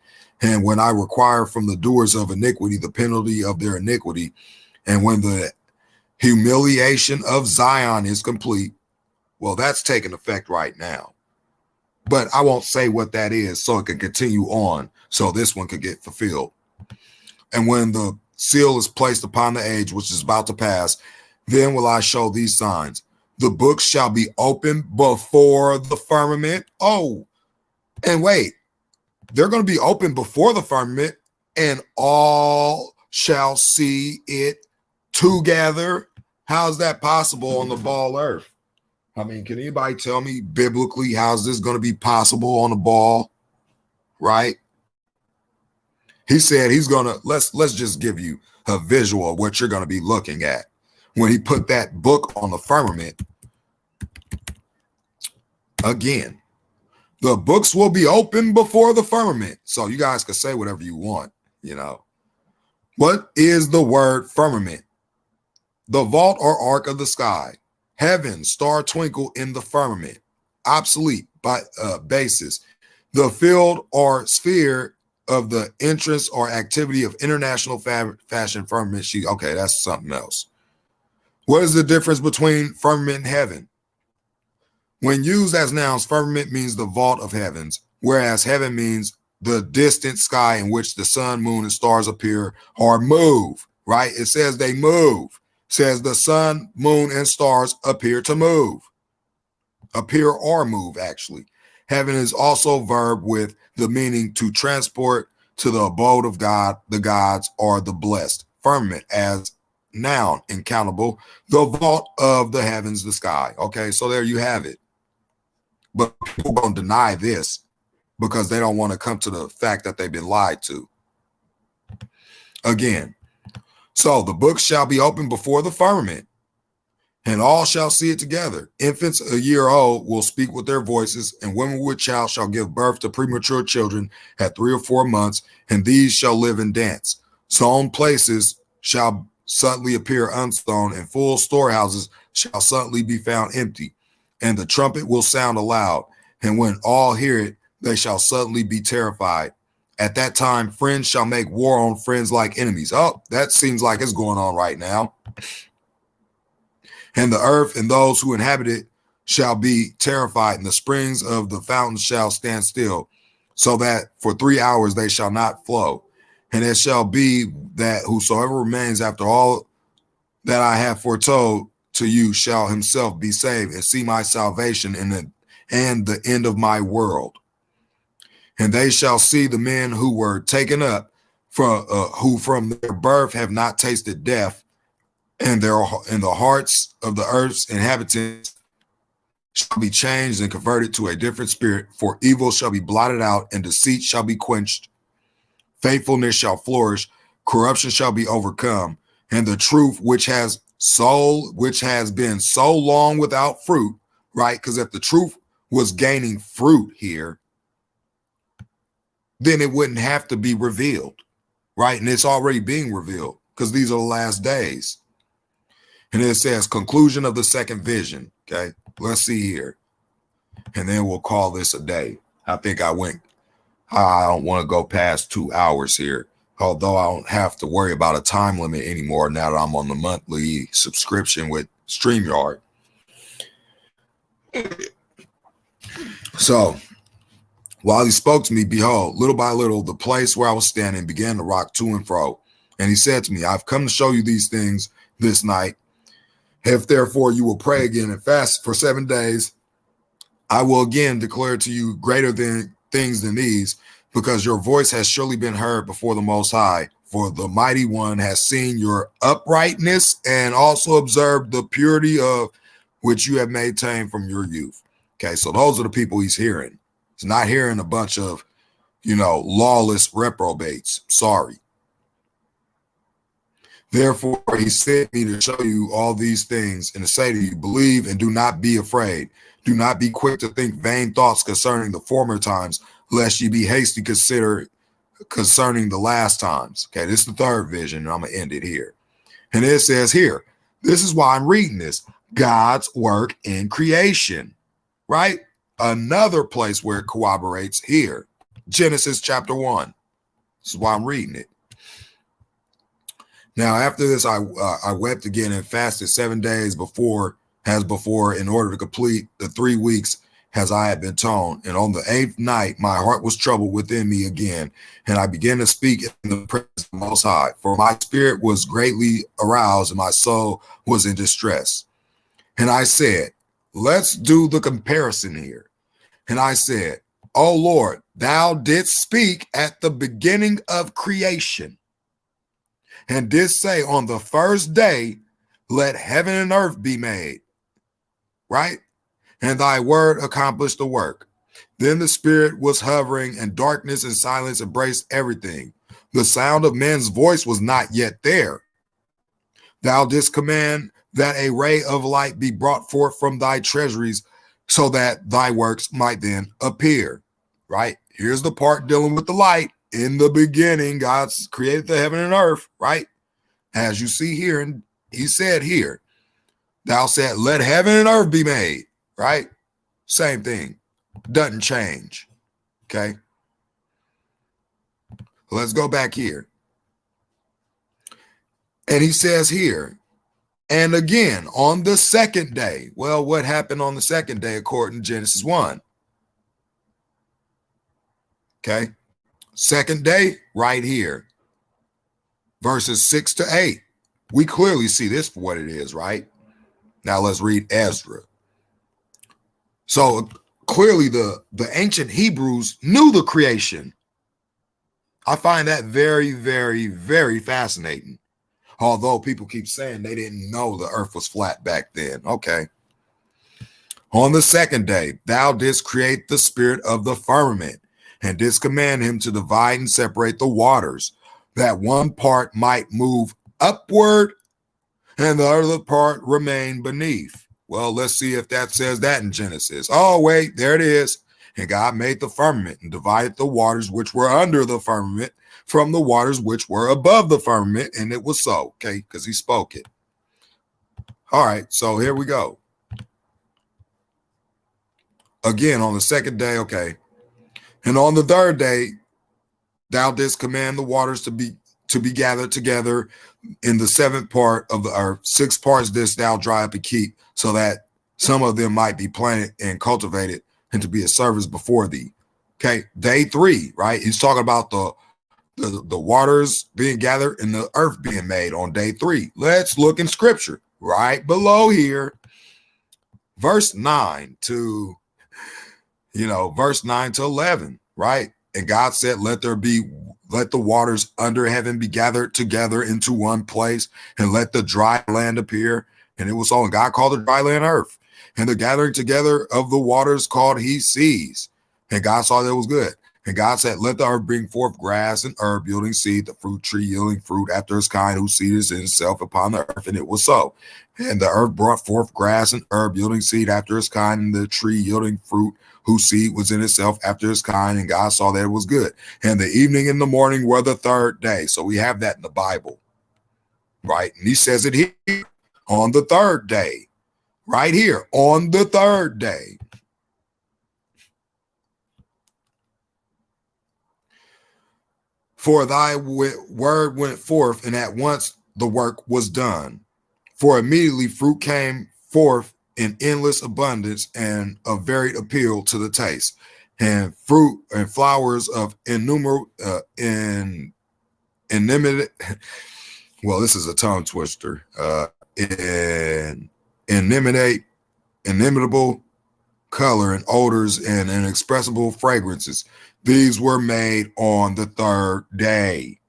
And when I require from the doers of iniquity the penalty of their iniquity, and when the humiliation of Zion is complete, well, that's taking effect right now. But I won't say what that is so it can continue on, so this one could get fulfilled. And when the seal is placed upon the age which is about to pass, then will I show these signs. The book shall be opened before the firmament. Oh, and wait. They're going to be open before the firmament, and all shall see it together. How is that possible on the ball earth? I mean, can anybody tell me biblically how's this going to be possible on the ball? Right? He said he's going to, let's just give you a visual of what you're going to be looking at. When he put that book on the firmament, again, the books will be open before the firmament. So you guys can say whatever you want, you know. What is the word firmament? The vault or arc of the sky. Heaven, star twinkle in the firmament. Obsolete by basis. The field or sphere of the entrance or activity of international fashion firmament. Okay, that's something else. What is the difference between firmament and heaven? When used as nouns, firmament means the vault of heavens, whereas heaven means the distant sky in which the sun, moon, and stars appear or move, right? It says they move. It says the sun, moon, and stars appear to move. Appear or move, actually. Heaven is also a verb with the meaning to transport to the abode of God, the gods, or the blessed. Firmament as noun, incountable, the vault of the heavens, the sky. Okay, so there you have it. But people don't deny this because they don't want to come to the fact that they've been lied to. Again, so the book shall be opened before the firmament, and all shall see it together. Infants a year old will speak with their voices, and women with child shall give birth to premature children at 3 or 4 months, and these shall live and dance. Sown places shall suddenly appear unsown, and full storehouses shall suddenly be found empty. And the trumpet will sound aloud, and when all hear it, they shall suddenly be terrified. At that time, friends shall make war on friends like enemies. Oh, that seems like it's going on right now. And the earth and those who inhabit it shall be terrified, and the springs of the fountains shall stand still, so that for 3 hours they shall not flow. And it shall be that whosoever remains after all that I have foretold to you shall himself be saved and see my salvation and the end of my world. And they shall see the men who were taken up who from their birth have not tasted death, and the hearts of the earth's inhabitants shall be changed and converted to a different spirit, for evil shall be blotted out and deceit shall be quenched. Faithfulness shall flourish, corruption shall be overcome, and the truth which has been so long without fruit, right? Because if the truth was gaining fruit here, then it wouldn't have to be revealed, right? And it's already being revealed because these are the last days. And it says conclusion of the second vision. Okay, let's see here. And then we'll call this a day. I think I don't want to go past 2 hours here, although I don't have to worry about a time limit anymore now that I'm on the monthly subscription with StreamYard. So while he spoke to me, behold, little by little, the place where I was standing began to rock to and fro. And he said to me, I've come to show you these things this night. If therefore you will pray again and fast for 7 days, I will again declare to you greater things than these, because your voice has surely been heard before the Most High. For the Mighty One has seen your uprightness and also observed the purity of which you have maintained from your youth. Okay, so those are the people he's hearing. He's not hearing a bunch of, lawless reprobates. Sorry. Therefore, he sent me to show you all these things and to say to you, believe and do not be afraid. Do not be quick to think vain thoughts concerning the former times, lest ye be hasty concerning the last times. Okay, this is the third vision, and I'm going to end it here. And it says here, this is why I'm reading this, God's work in creation, right? Another place where it corroborates here, Genesis chapter 1. This is why I'm reading it. Now, after this, I wept again and fasted 7 days as before, in order to complete the 3 weeks as I had been told. And on the 8th night, my heart was troubled within me again, and I began to speak in the presence of the Most High. For my spirit was greatly aroused, and my soul was in distress. And I said, let's do the comparison here. And I said, O Lord, thou didst speak at the beginning of creation, and didst say on the first day, let heaven and earth be made. Right? And thy word accomplished the work. Then the spirit was hovering, and darkness and silence embraced everything. The sound of man's voice was not yet there. Thou didst command that a ray of light be brought forth from thy treasuries, so that thy works might then appear. Right? Here's the part dealing with the light. In the beginning, God created the heaven and earth, right? As you see here, and he said here, thou said, let heaven and earth be made, right? Same thing. Doesn't change. Okay. Let's go back here. And he says here, and again, on the second day. Well, what happened on the second day according to Genesis 1? Okay. Second day, right here. Verses 6 to 8. We clearly see this for what it is, right? Now let's read Ezra. So clearly the ancient Hebrews knew the creation. I find that very, very, very fascinating. Although people keep saying they didn't know the earth was flat back then. Okay. On the second day, thou didst create the spirit of the firmament, and didst command him to divide and separate the waters, that one part might move upward and the other part remain beneath. Well, let's see if that says that in Genesis. Oh, wait, there it is. And God made the firmament and divided the waters which were under the firmament from the waters which were above the firmament. And it was so, okay, because he spoke it. All right, so here we go. Again, on the second day, okay. And on the third day, thou didst command the waters to be gathered together in the seventh part of the earth. 6 parts didst thou dry up and keep, so that some of them might be planted and cultivated, and to be a service before thee. Okay, day 3, right? He's talking about the waters being gathered and the earth being made on day 3. Let's look in scripture right below here, verse 9 to verse 9 to 11, right? And God said, let the waters under heaven be gathered together into one place, and let the dry land appear. And it was so. And God called the dry land earth, and the gathering together of the waters called he seas. And God saw that it was good. And God said, let the earth bring forth grass and herb yielding seed, the fruit tree yielding fruit after its kind, whose seed is in itself upon the earth. And it was so. And the earth brought forth grass and herb yielding seed after its kind, and the tree yielding fruit, whose seed was in itself after its kind. And God saw that it was good. And the evening and the morning were the third day. So we have that in the Bible, right? And he says it here. on the third day, right here, on the third day. For thy word went forth, and at once the work was done. For immediately fruit came forth in endless abundance and of varied appeal to the taste, and fruit and flowers of innumerable, inimitable. Well, this is a tongue twister. Inimitable color and odors and inexpressible fragrances. These were made on the third day.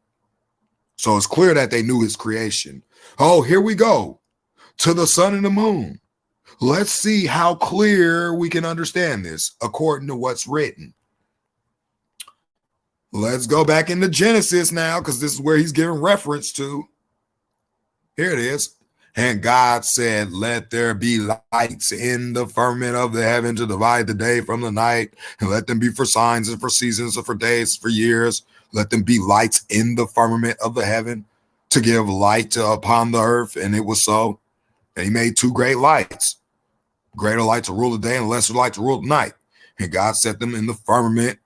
So it's clear that they knew his creation. Oh, here we go to the sun and the moon. Let's see how clear we can understand this according to what's written. Let's go back into Genesis now, because this is where he's giving reference to. Here it is. And God said, let there be lights in the firmament of the heaven to divide the day from the night, and let them be for signs and for seasons and for days, for years. Let them be lights in the firmament of the heaven to give light upon the earth. And it was so. And he made two great lights, greater light to rule the day and lesser light to rule the night. And God set them in the firmament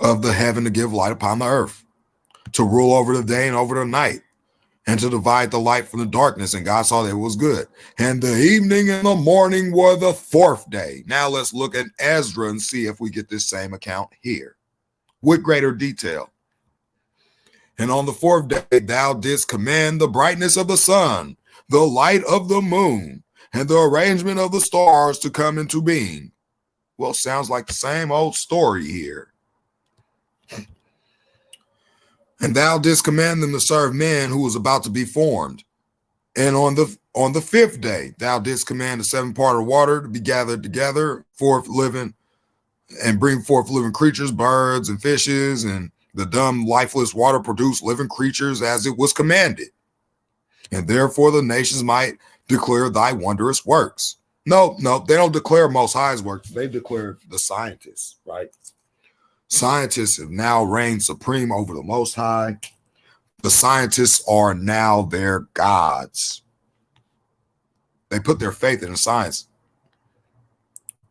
of the heaven to give light upon the earth, to rule over the day and over the night, and to divide the light from the darkness. And God saw that it was good. And the evening and the morning were the fourth day. Now let's look at Ezra and see if we get this same account here with greater detail. And on the fourth day, thou didst command the brightness of the sun, the light of the moon, and the arrangement of the stars to come into being. Well, sounds like the same old story here. And thou didst command them to serve men who was about to be formed. And on the fifth day, thou didst command the seventh part of water to be gathered together, forth living, and bring forth living creatures, birds and fishes, and the dumb, lifeless water produced living creatures as it was commanded. And therefore the nations might declare thy wondrous works. No, they don't declare Most High's works. They declare the scientists, right? Scientists have now reigned supreme over the Most High. The scientists are now their gods. They put their faith in science.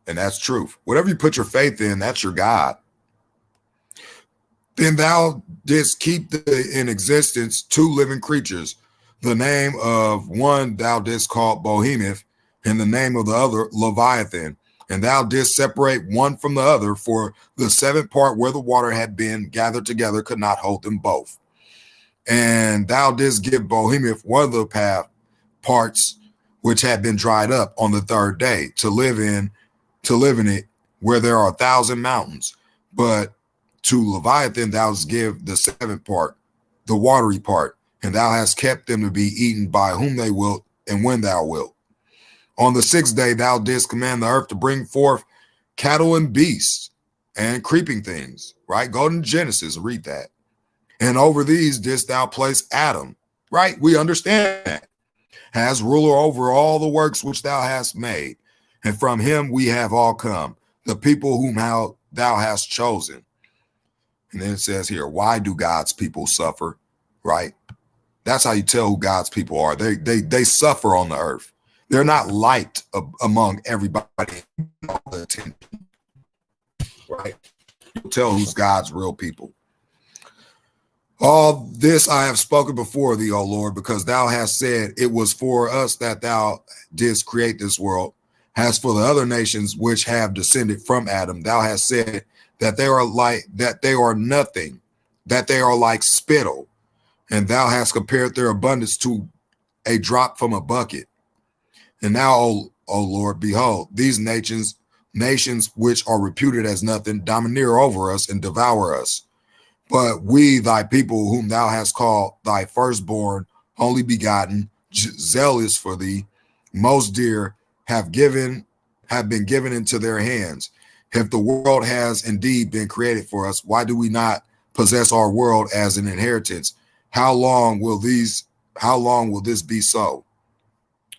And that's truth. Whatever you put your faith in, that's your God. Then thou didst keep in existence two living creatures. The name of one thou didst call Bohemeth, and the name of the other Leviathan. And thou didst separate one from the other, for the seventh part where the water had been gathered together could not hold them both. And thou didst give Bohemeth one of the parts which had been dried up on the third day to live in it, where there are 1,000 mountains. But to Leviathan thou didst give the seventh part, the watery part, and thou hast kept them to be eaten by whom they wilt and when thou wilt. On the sixth day, thou didst command the earth to bring forth cattle and beasts and creeping things, right? Go to Genesis, read that. And over these didst thou place Adam, right? We understand that. As ruler over all the works which thou hast made. And from him we have all come, the people whom thou hast chosen. And then it says here, why do God's people suffer, right? That's how you tell who God's people are. They suffer on the earth. They're not liked among everybody. Right? You'll tell who's God's real people. All this I have spoken before thee, O Lord, because thou hast said it was for us that thou didst create this world. As for the other nations which have descended from Adam, thou hast said that they are nothing, that they are like spittle, and thou hast compared their abundance to a drop from a bucket. And now, O Lord, behold, these nations which are reputed as nothing, domineer over us and devour us. But we, thy people, whom thou hast called thy firstborn, only begotten, zealous for thee, most dear, have been given into their hands. If the world has indeed been created for us, why do we not possess our world as an inheritance? How long will this be so?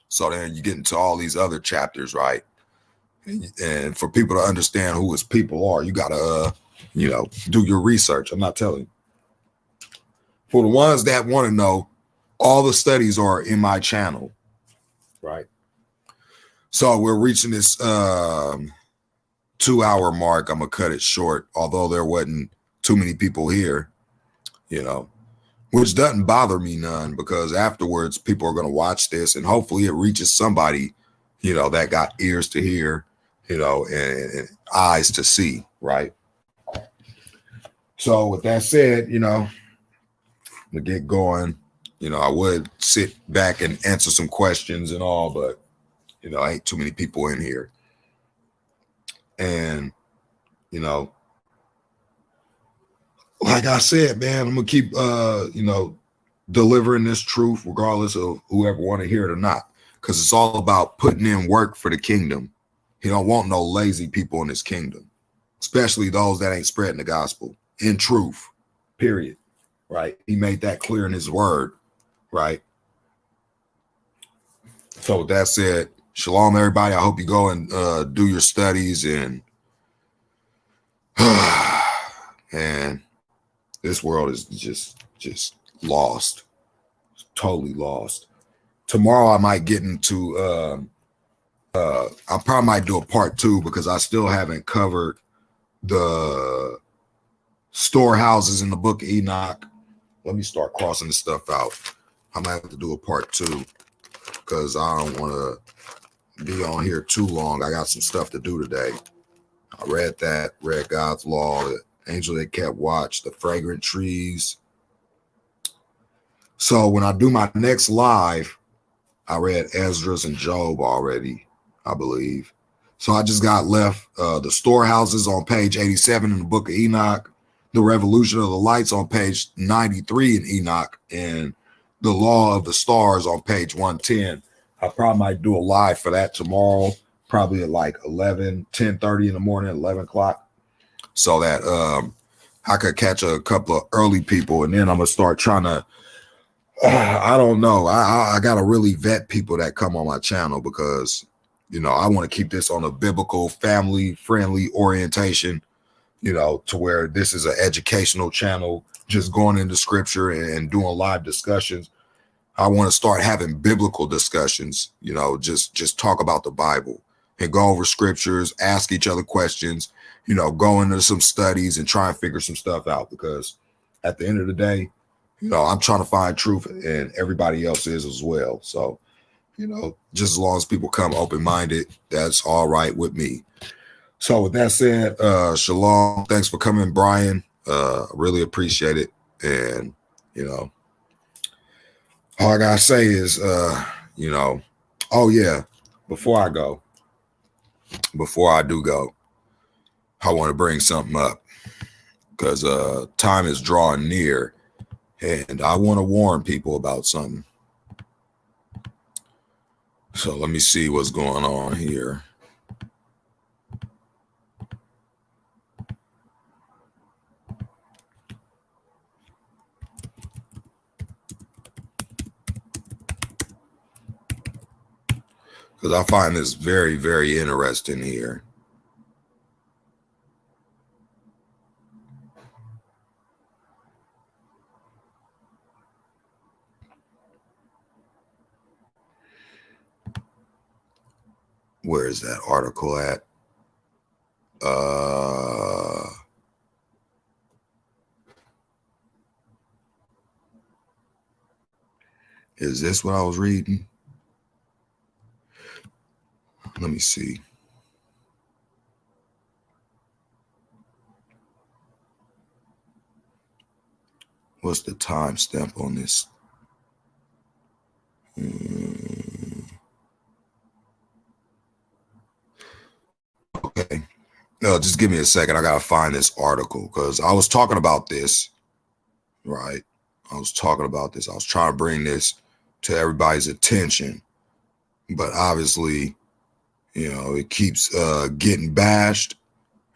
So then you get into all these other chapters, right? And for people to understand who his people are, you gotta do your research. I'm not telling you. For the ones that want to know, All the studies are in my channel, right? So we're reaching this 2-hour mark. I'm gonna cut it short, although there wasn't too many people here, you know, which doesn't bother me none, because afterwards people are gonna watch this and hopefully it reaches somebody, you know, that got ears to hear, you know, and eyes to see, right? So with that said, you know, to get going, you know, I would sit back and answer some questions and all, but you know, ain't too many people in here. And, you know, like I said, man, I'm gonna keep you know, delivering this truth regardless of whoever want to hear it or not. Because it's all about putting in work for the kingdom. He don't want no lazy people in his kingdom, especially those that ain't spreading the gospel in truth, period. Right? He made that clear in his word, right? So with that said, shalom, everybody. I hope you go and do your studies and and this world is just lost, totally lost. Tomorrow I might get into I probably might do a part 2 because I still haven't covered the storehouses in the Book of Enoch. Let me start crossing this stuff out. I might have to do a part 2 because I don't want to be on here too long. I got some stuff to do today. I read God's Law, the angel that kept watch, the fragrant trees. So when I do my next live, I read Esdras and Job already, I believe. So I just got left the storehouses on page 87 in the Book of Enoch, the revolution of the lights on page 93 in Enoch, and the law of the stars on page 110. I probably might do a live for that tomorrow, probably at like 10:30 in the morning, 11 o'clock, so that I could catch a couple of early people, and then I'm gonna start trying to I don't know. I gotta really vet people that come on my channel because, you know, I want to keep this on a biblical, family-friendly orientation, you know, to where this is an educational channel, just going into scripture and doing live discussions. I want to start having biblical discussions, you know, just talk about the Bible and go over scriptures, ask each other questions, you know, go into some studies and try and figure some stuff out, because at the end of the day, you know, I'm trying to find truth and everybody else is as well. So, you know, just as long as people come open-minded, that's all right with me. So with that said, shalom. Thanks for coming, Brian. Really appreciate it. And, you know, all I gotta say is, you know, oh yeah, before I do go, I want to bring something up because time is drawing near. And I want to warn people about something. So let me see what's going on here. Because I find this very, very interesting here. Where is that article at? Is this what I was reading? Let me see. What's the timestamp on this? Okay. No, just give me a second. I got to find this article because I was talking about this, right? I was talking about this. I was trying to bring this to everybody's attention, but obviously, you know, it keeps getting bashed.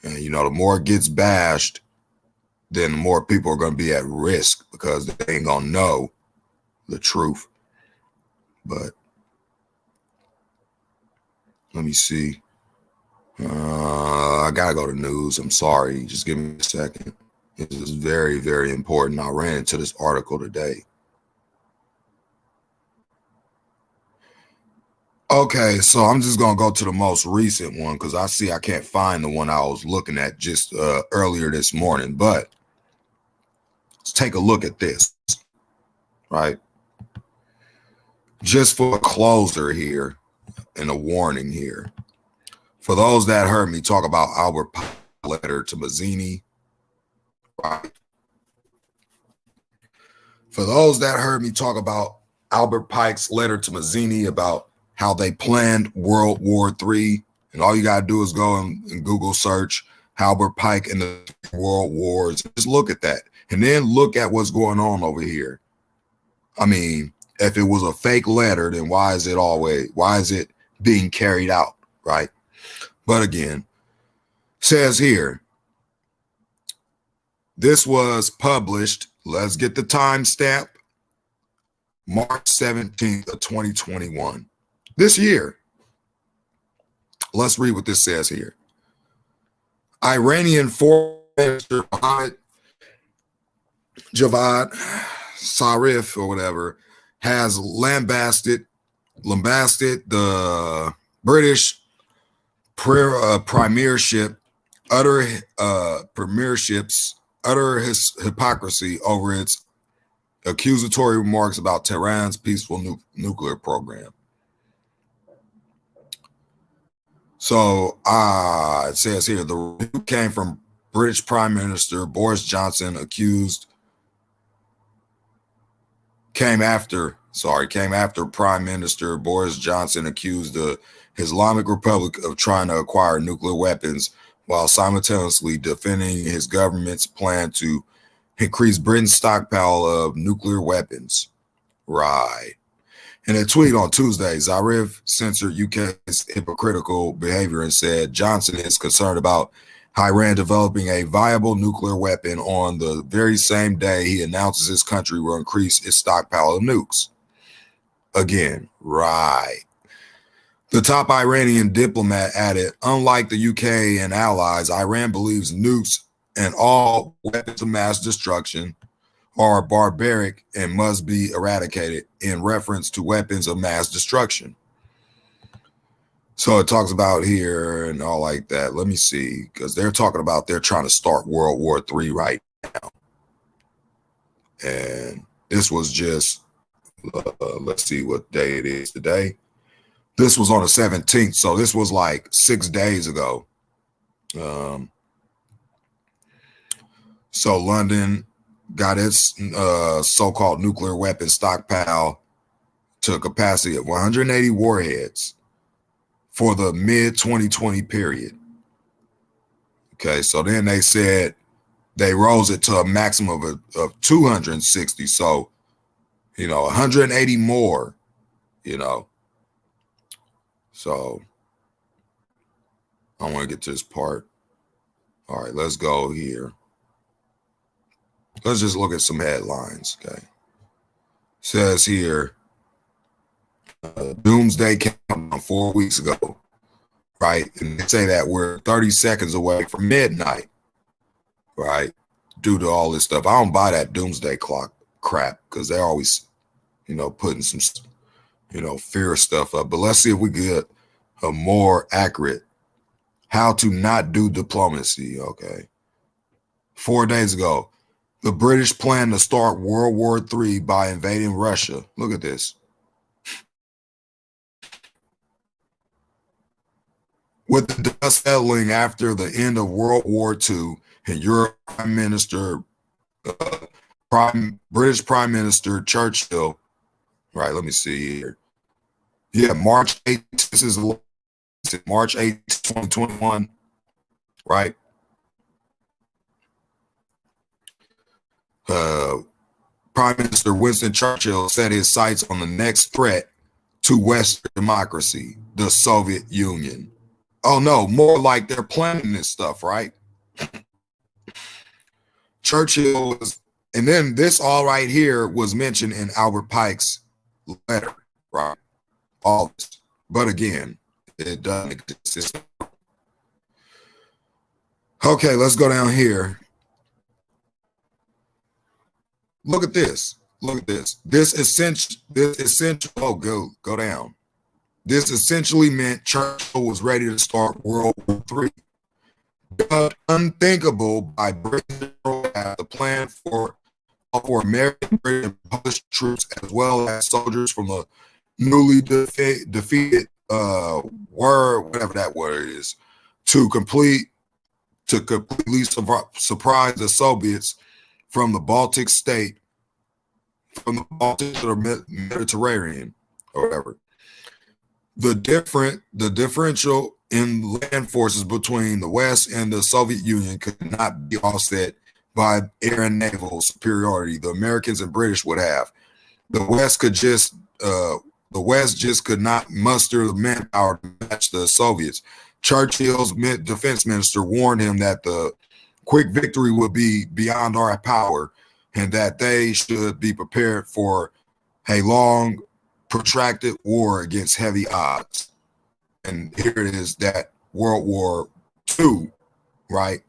And, you know, the more it gets bashed, then the more people are going to be at risk because they ain't going to know the truth. But let me see. I got to go to news. I'm sorry. Just give me a second. This is very, very important. I ran into this article today. Okay, so I'm just gonna go to the most recent one because I see I can't find the one I was looking at just earlier this morning. But let's take a look at this, right? Just for a closer here and a warning here. For those that heard me talk about Albert Pike's letter to Mazzini, right? For those that heard me talk about Albert Pike's letter to Mazzini about how they planned World War III, and all you got to do is go and Google search Albert Pike and the World Wars. Just look at that. And then look at what's going on over here. I mean, if it was a fake letter, then why is it being carried out, right? But again, says here, this was published, let's get the timestamp, March 17th of 2021. This year. Let's read what this says here. Iranian Foreign Minister Javad Zarif or whatever has lambasted the British premiership's utter hypocrisy over its accusatory remarks about Tehran's peaceful nuclear program. So it says here, the review came from British Prime Minister Boris Johnson came after Prime Minister Boris Johnson accused the Islamic Republic of trying to acquire nuclear weapons while simultaneously defending his government's plan to increase Britain's stockpile of nuclear weapons. Right. In a tweet on Tuesday, Zarif censored UK's hypocritical behavior and said Johnson is concerned about Iran developing a viable nuclear weapon on the very same day he announces his country will increase its stockpile of nukes. Again, right. The top Iranian diplomat added, unlike the UK and allies, Iran believes nukes and all weapons of mass destruction are barbaric and must be eradicated, in reference to weapons of mass destruction. So it talks about here and all like that. Let me see, because they're talking about they're trying to start World War III right now. And this was just, let's see what day it is today. This was on the 17th, so this was like 6 days ago. So London got its so-called nuclear weapon stockpile to a capacity of 180 warheads for the mid-2020 period. Okay, so then they said they rose it to a maximum of 260. So, 180 more, So I want to get to this part. All right, let's go here. Let's just look at some headlines, okay? Says here, doomsday countdown 4 weeks ago, right? And they say that we're 30 seconds away from midnight, right? Due to all this stuff. I don't buy that doomsday clock crap because they're always, putting some, fear stuff up. But let's see if we get a more accurate how to not do diplomacy, okay? 4 days ago, the British plan to start World War III by invading Russia. Look at this. With the dust settling after the end of World War II, and Europe Prime Minister, British Prime Minister Churchill, right? Let me see here. Yeah, March 8th. This is March 8th, 2021, right? Prime Minister Winston Churchill set his sights on the next threat to Western democracy, the Soviet Union. Oh no, more like they're planning this stuff, right? Churchill was, and then this all right here was mentioned in Albert Pike's letter, right? All this. But again, it doesn't exist. Okay, let's go down here. Look at this. Look at this. This essential. Oh, go down. This essentially meant Churchill was ready to start World War III. But unthinkable by Britain, the plan for American, British, and Polish troops, as well as soldiers from the newly defeated whatever that word is, to completely surprise the Soviets from the Baltic to the Mediterranean, or whatever. The differential in land forces between the West and the Soviet Union could not be offset by air and naval superiority the Americans and British would have. The West just could not muster the manpower to match the Soviets. Churchill's defense minister warned him that the quick victory would be beyond our power and that they should be prepared for a long, protracted war against heavy odds. And here it is, that World War II, right?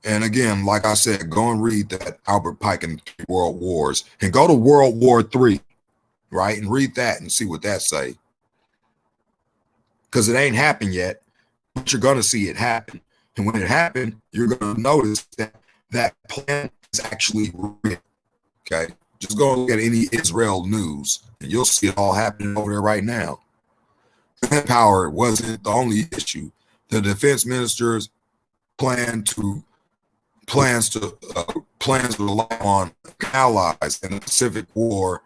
And again, like I said, go and read that Albert Pike and the World Wars, and go to World War III, right? And read that and see what that say. Because it ain't happened yet, but you're going to see it happen. And when it happened, you're going to notice that that plan is actually real, okay? Just go and look at any Israel news, and you'll see it all happening over there right now. Manpower wasn't the only issue. The defense minister's plans to rely on allies in the Pacific War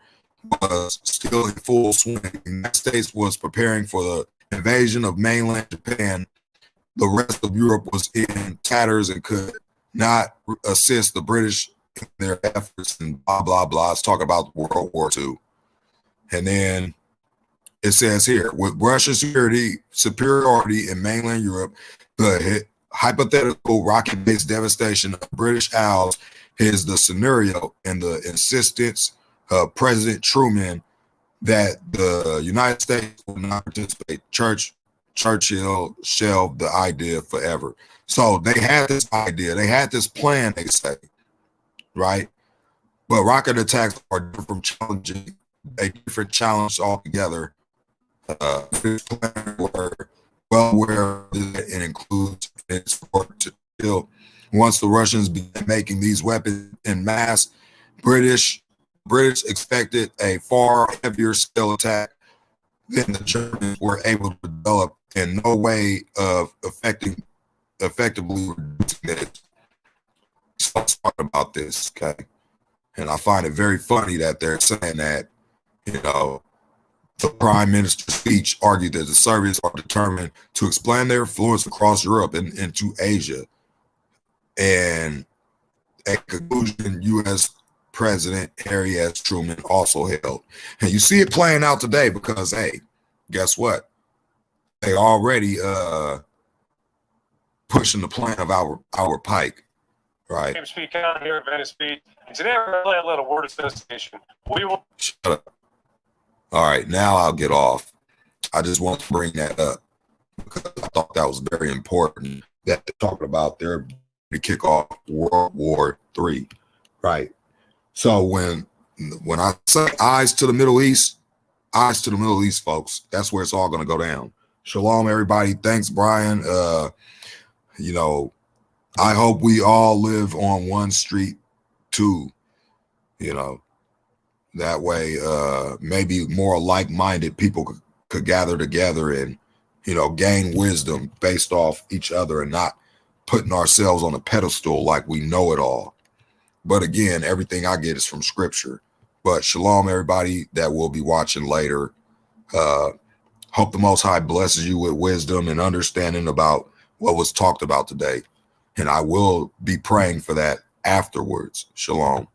was still in full swing. The United States was preparing for the invasion of mainland Japan. The rest of Europe was in tatters and could not assist the British in their efforts, and blah, blah, blah. Let's talk about World War II. And then it says here, with Russia's superiority in mainland Europe, the hypothetical rocket-based devastation of British Isles is the scenario, and the insistence of President Truman that the United States will not participate. Churchill shelved the idea forever. So they had this idea, they had this plan, they say, right? But rocket attacks are different, a different challenge altogether. This plan were well aware it includes its support to kill. Once the Russians began making these weapons in mass, British expected a far heavier scale attack than the Germans were able to develop, and no way of effectively reducing it. So let's talk about this, okay? And I find it very funny that they're saying that, you know, the Prime Minister's speech argued that the Soviets are determined to expand their influence across Europe and into Asia. And at conclusion, U.S. President Harry S. Truman also held. And you see it playing out today because, hey, guess what? They already pushing the plan of our Pike, right? James P. County here at Venice Beach. And today we're going to play a little word association. We will. Shut up. All right, now I'll get off. I just want to bring that up because I thought that was very important that they're talking about there to kick off World War III, right? So when I say eyes to the Middle East, folks, that's where it's all going to go down. Shalom, everybody. Thanks, Brian. You know, I hope we all live on one street too, you know. That way, maybe more like-minded people could gather together and, you know, gain wisdom based off each other and not putting ourselves on a pedestal like we know it all. But again, everything I get is from scripture. But shalom, everybody that will be watching later. Hope the Most High blesses you with wisdom and understanding about what was talked about today. And I will be praying for that afterwards. Shalom.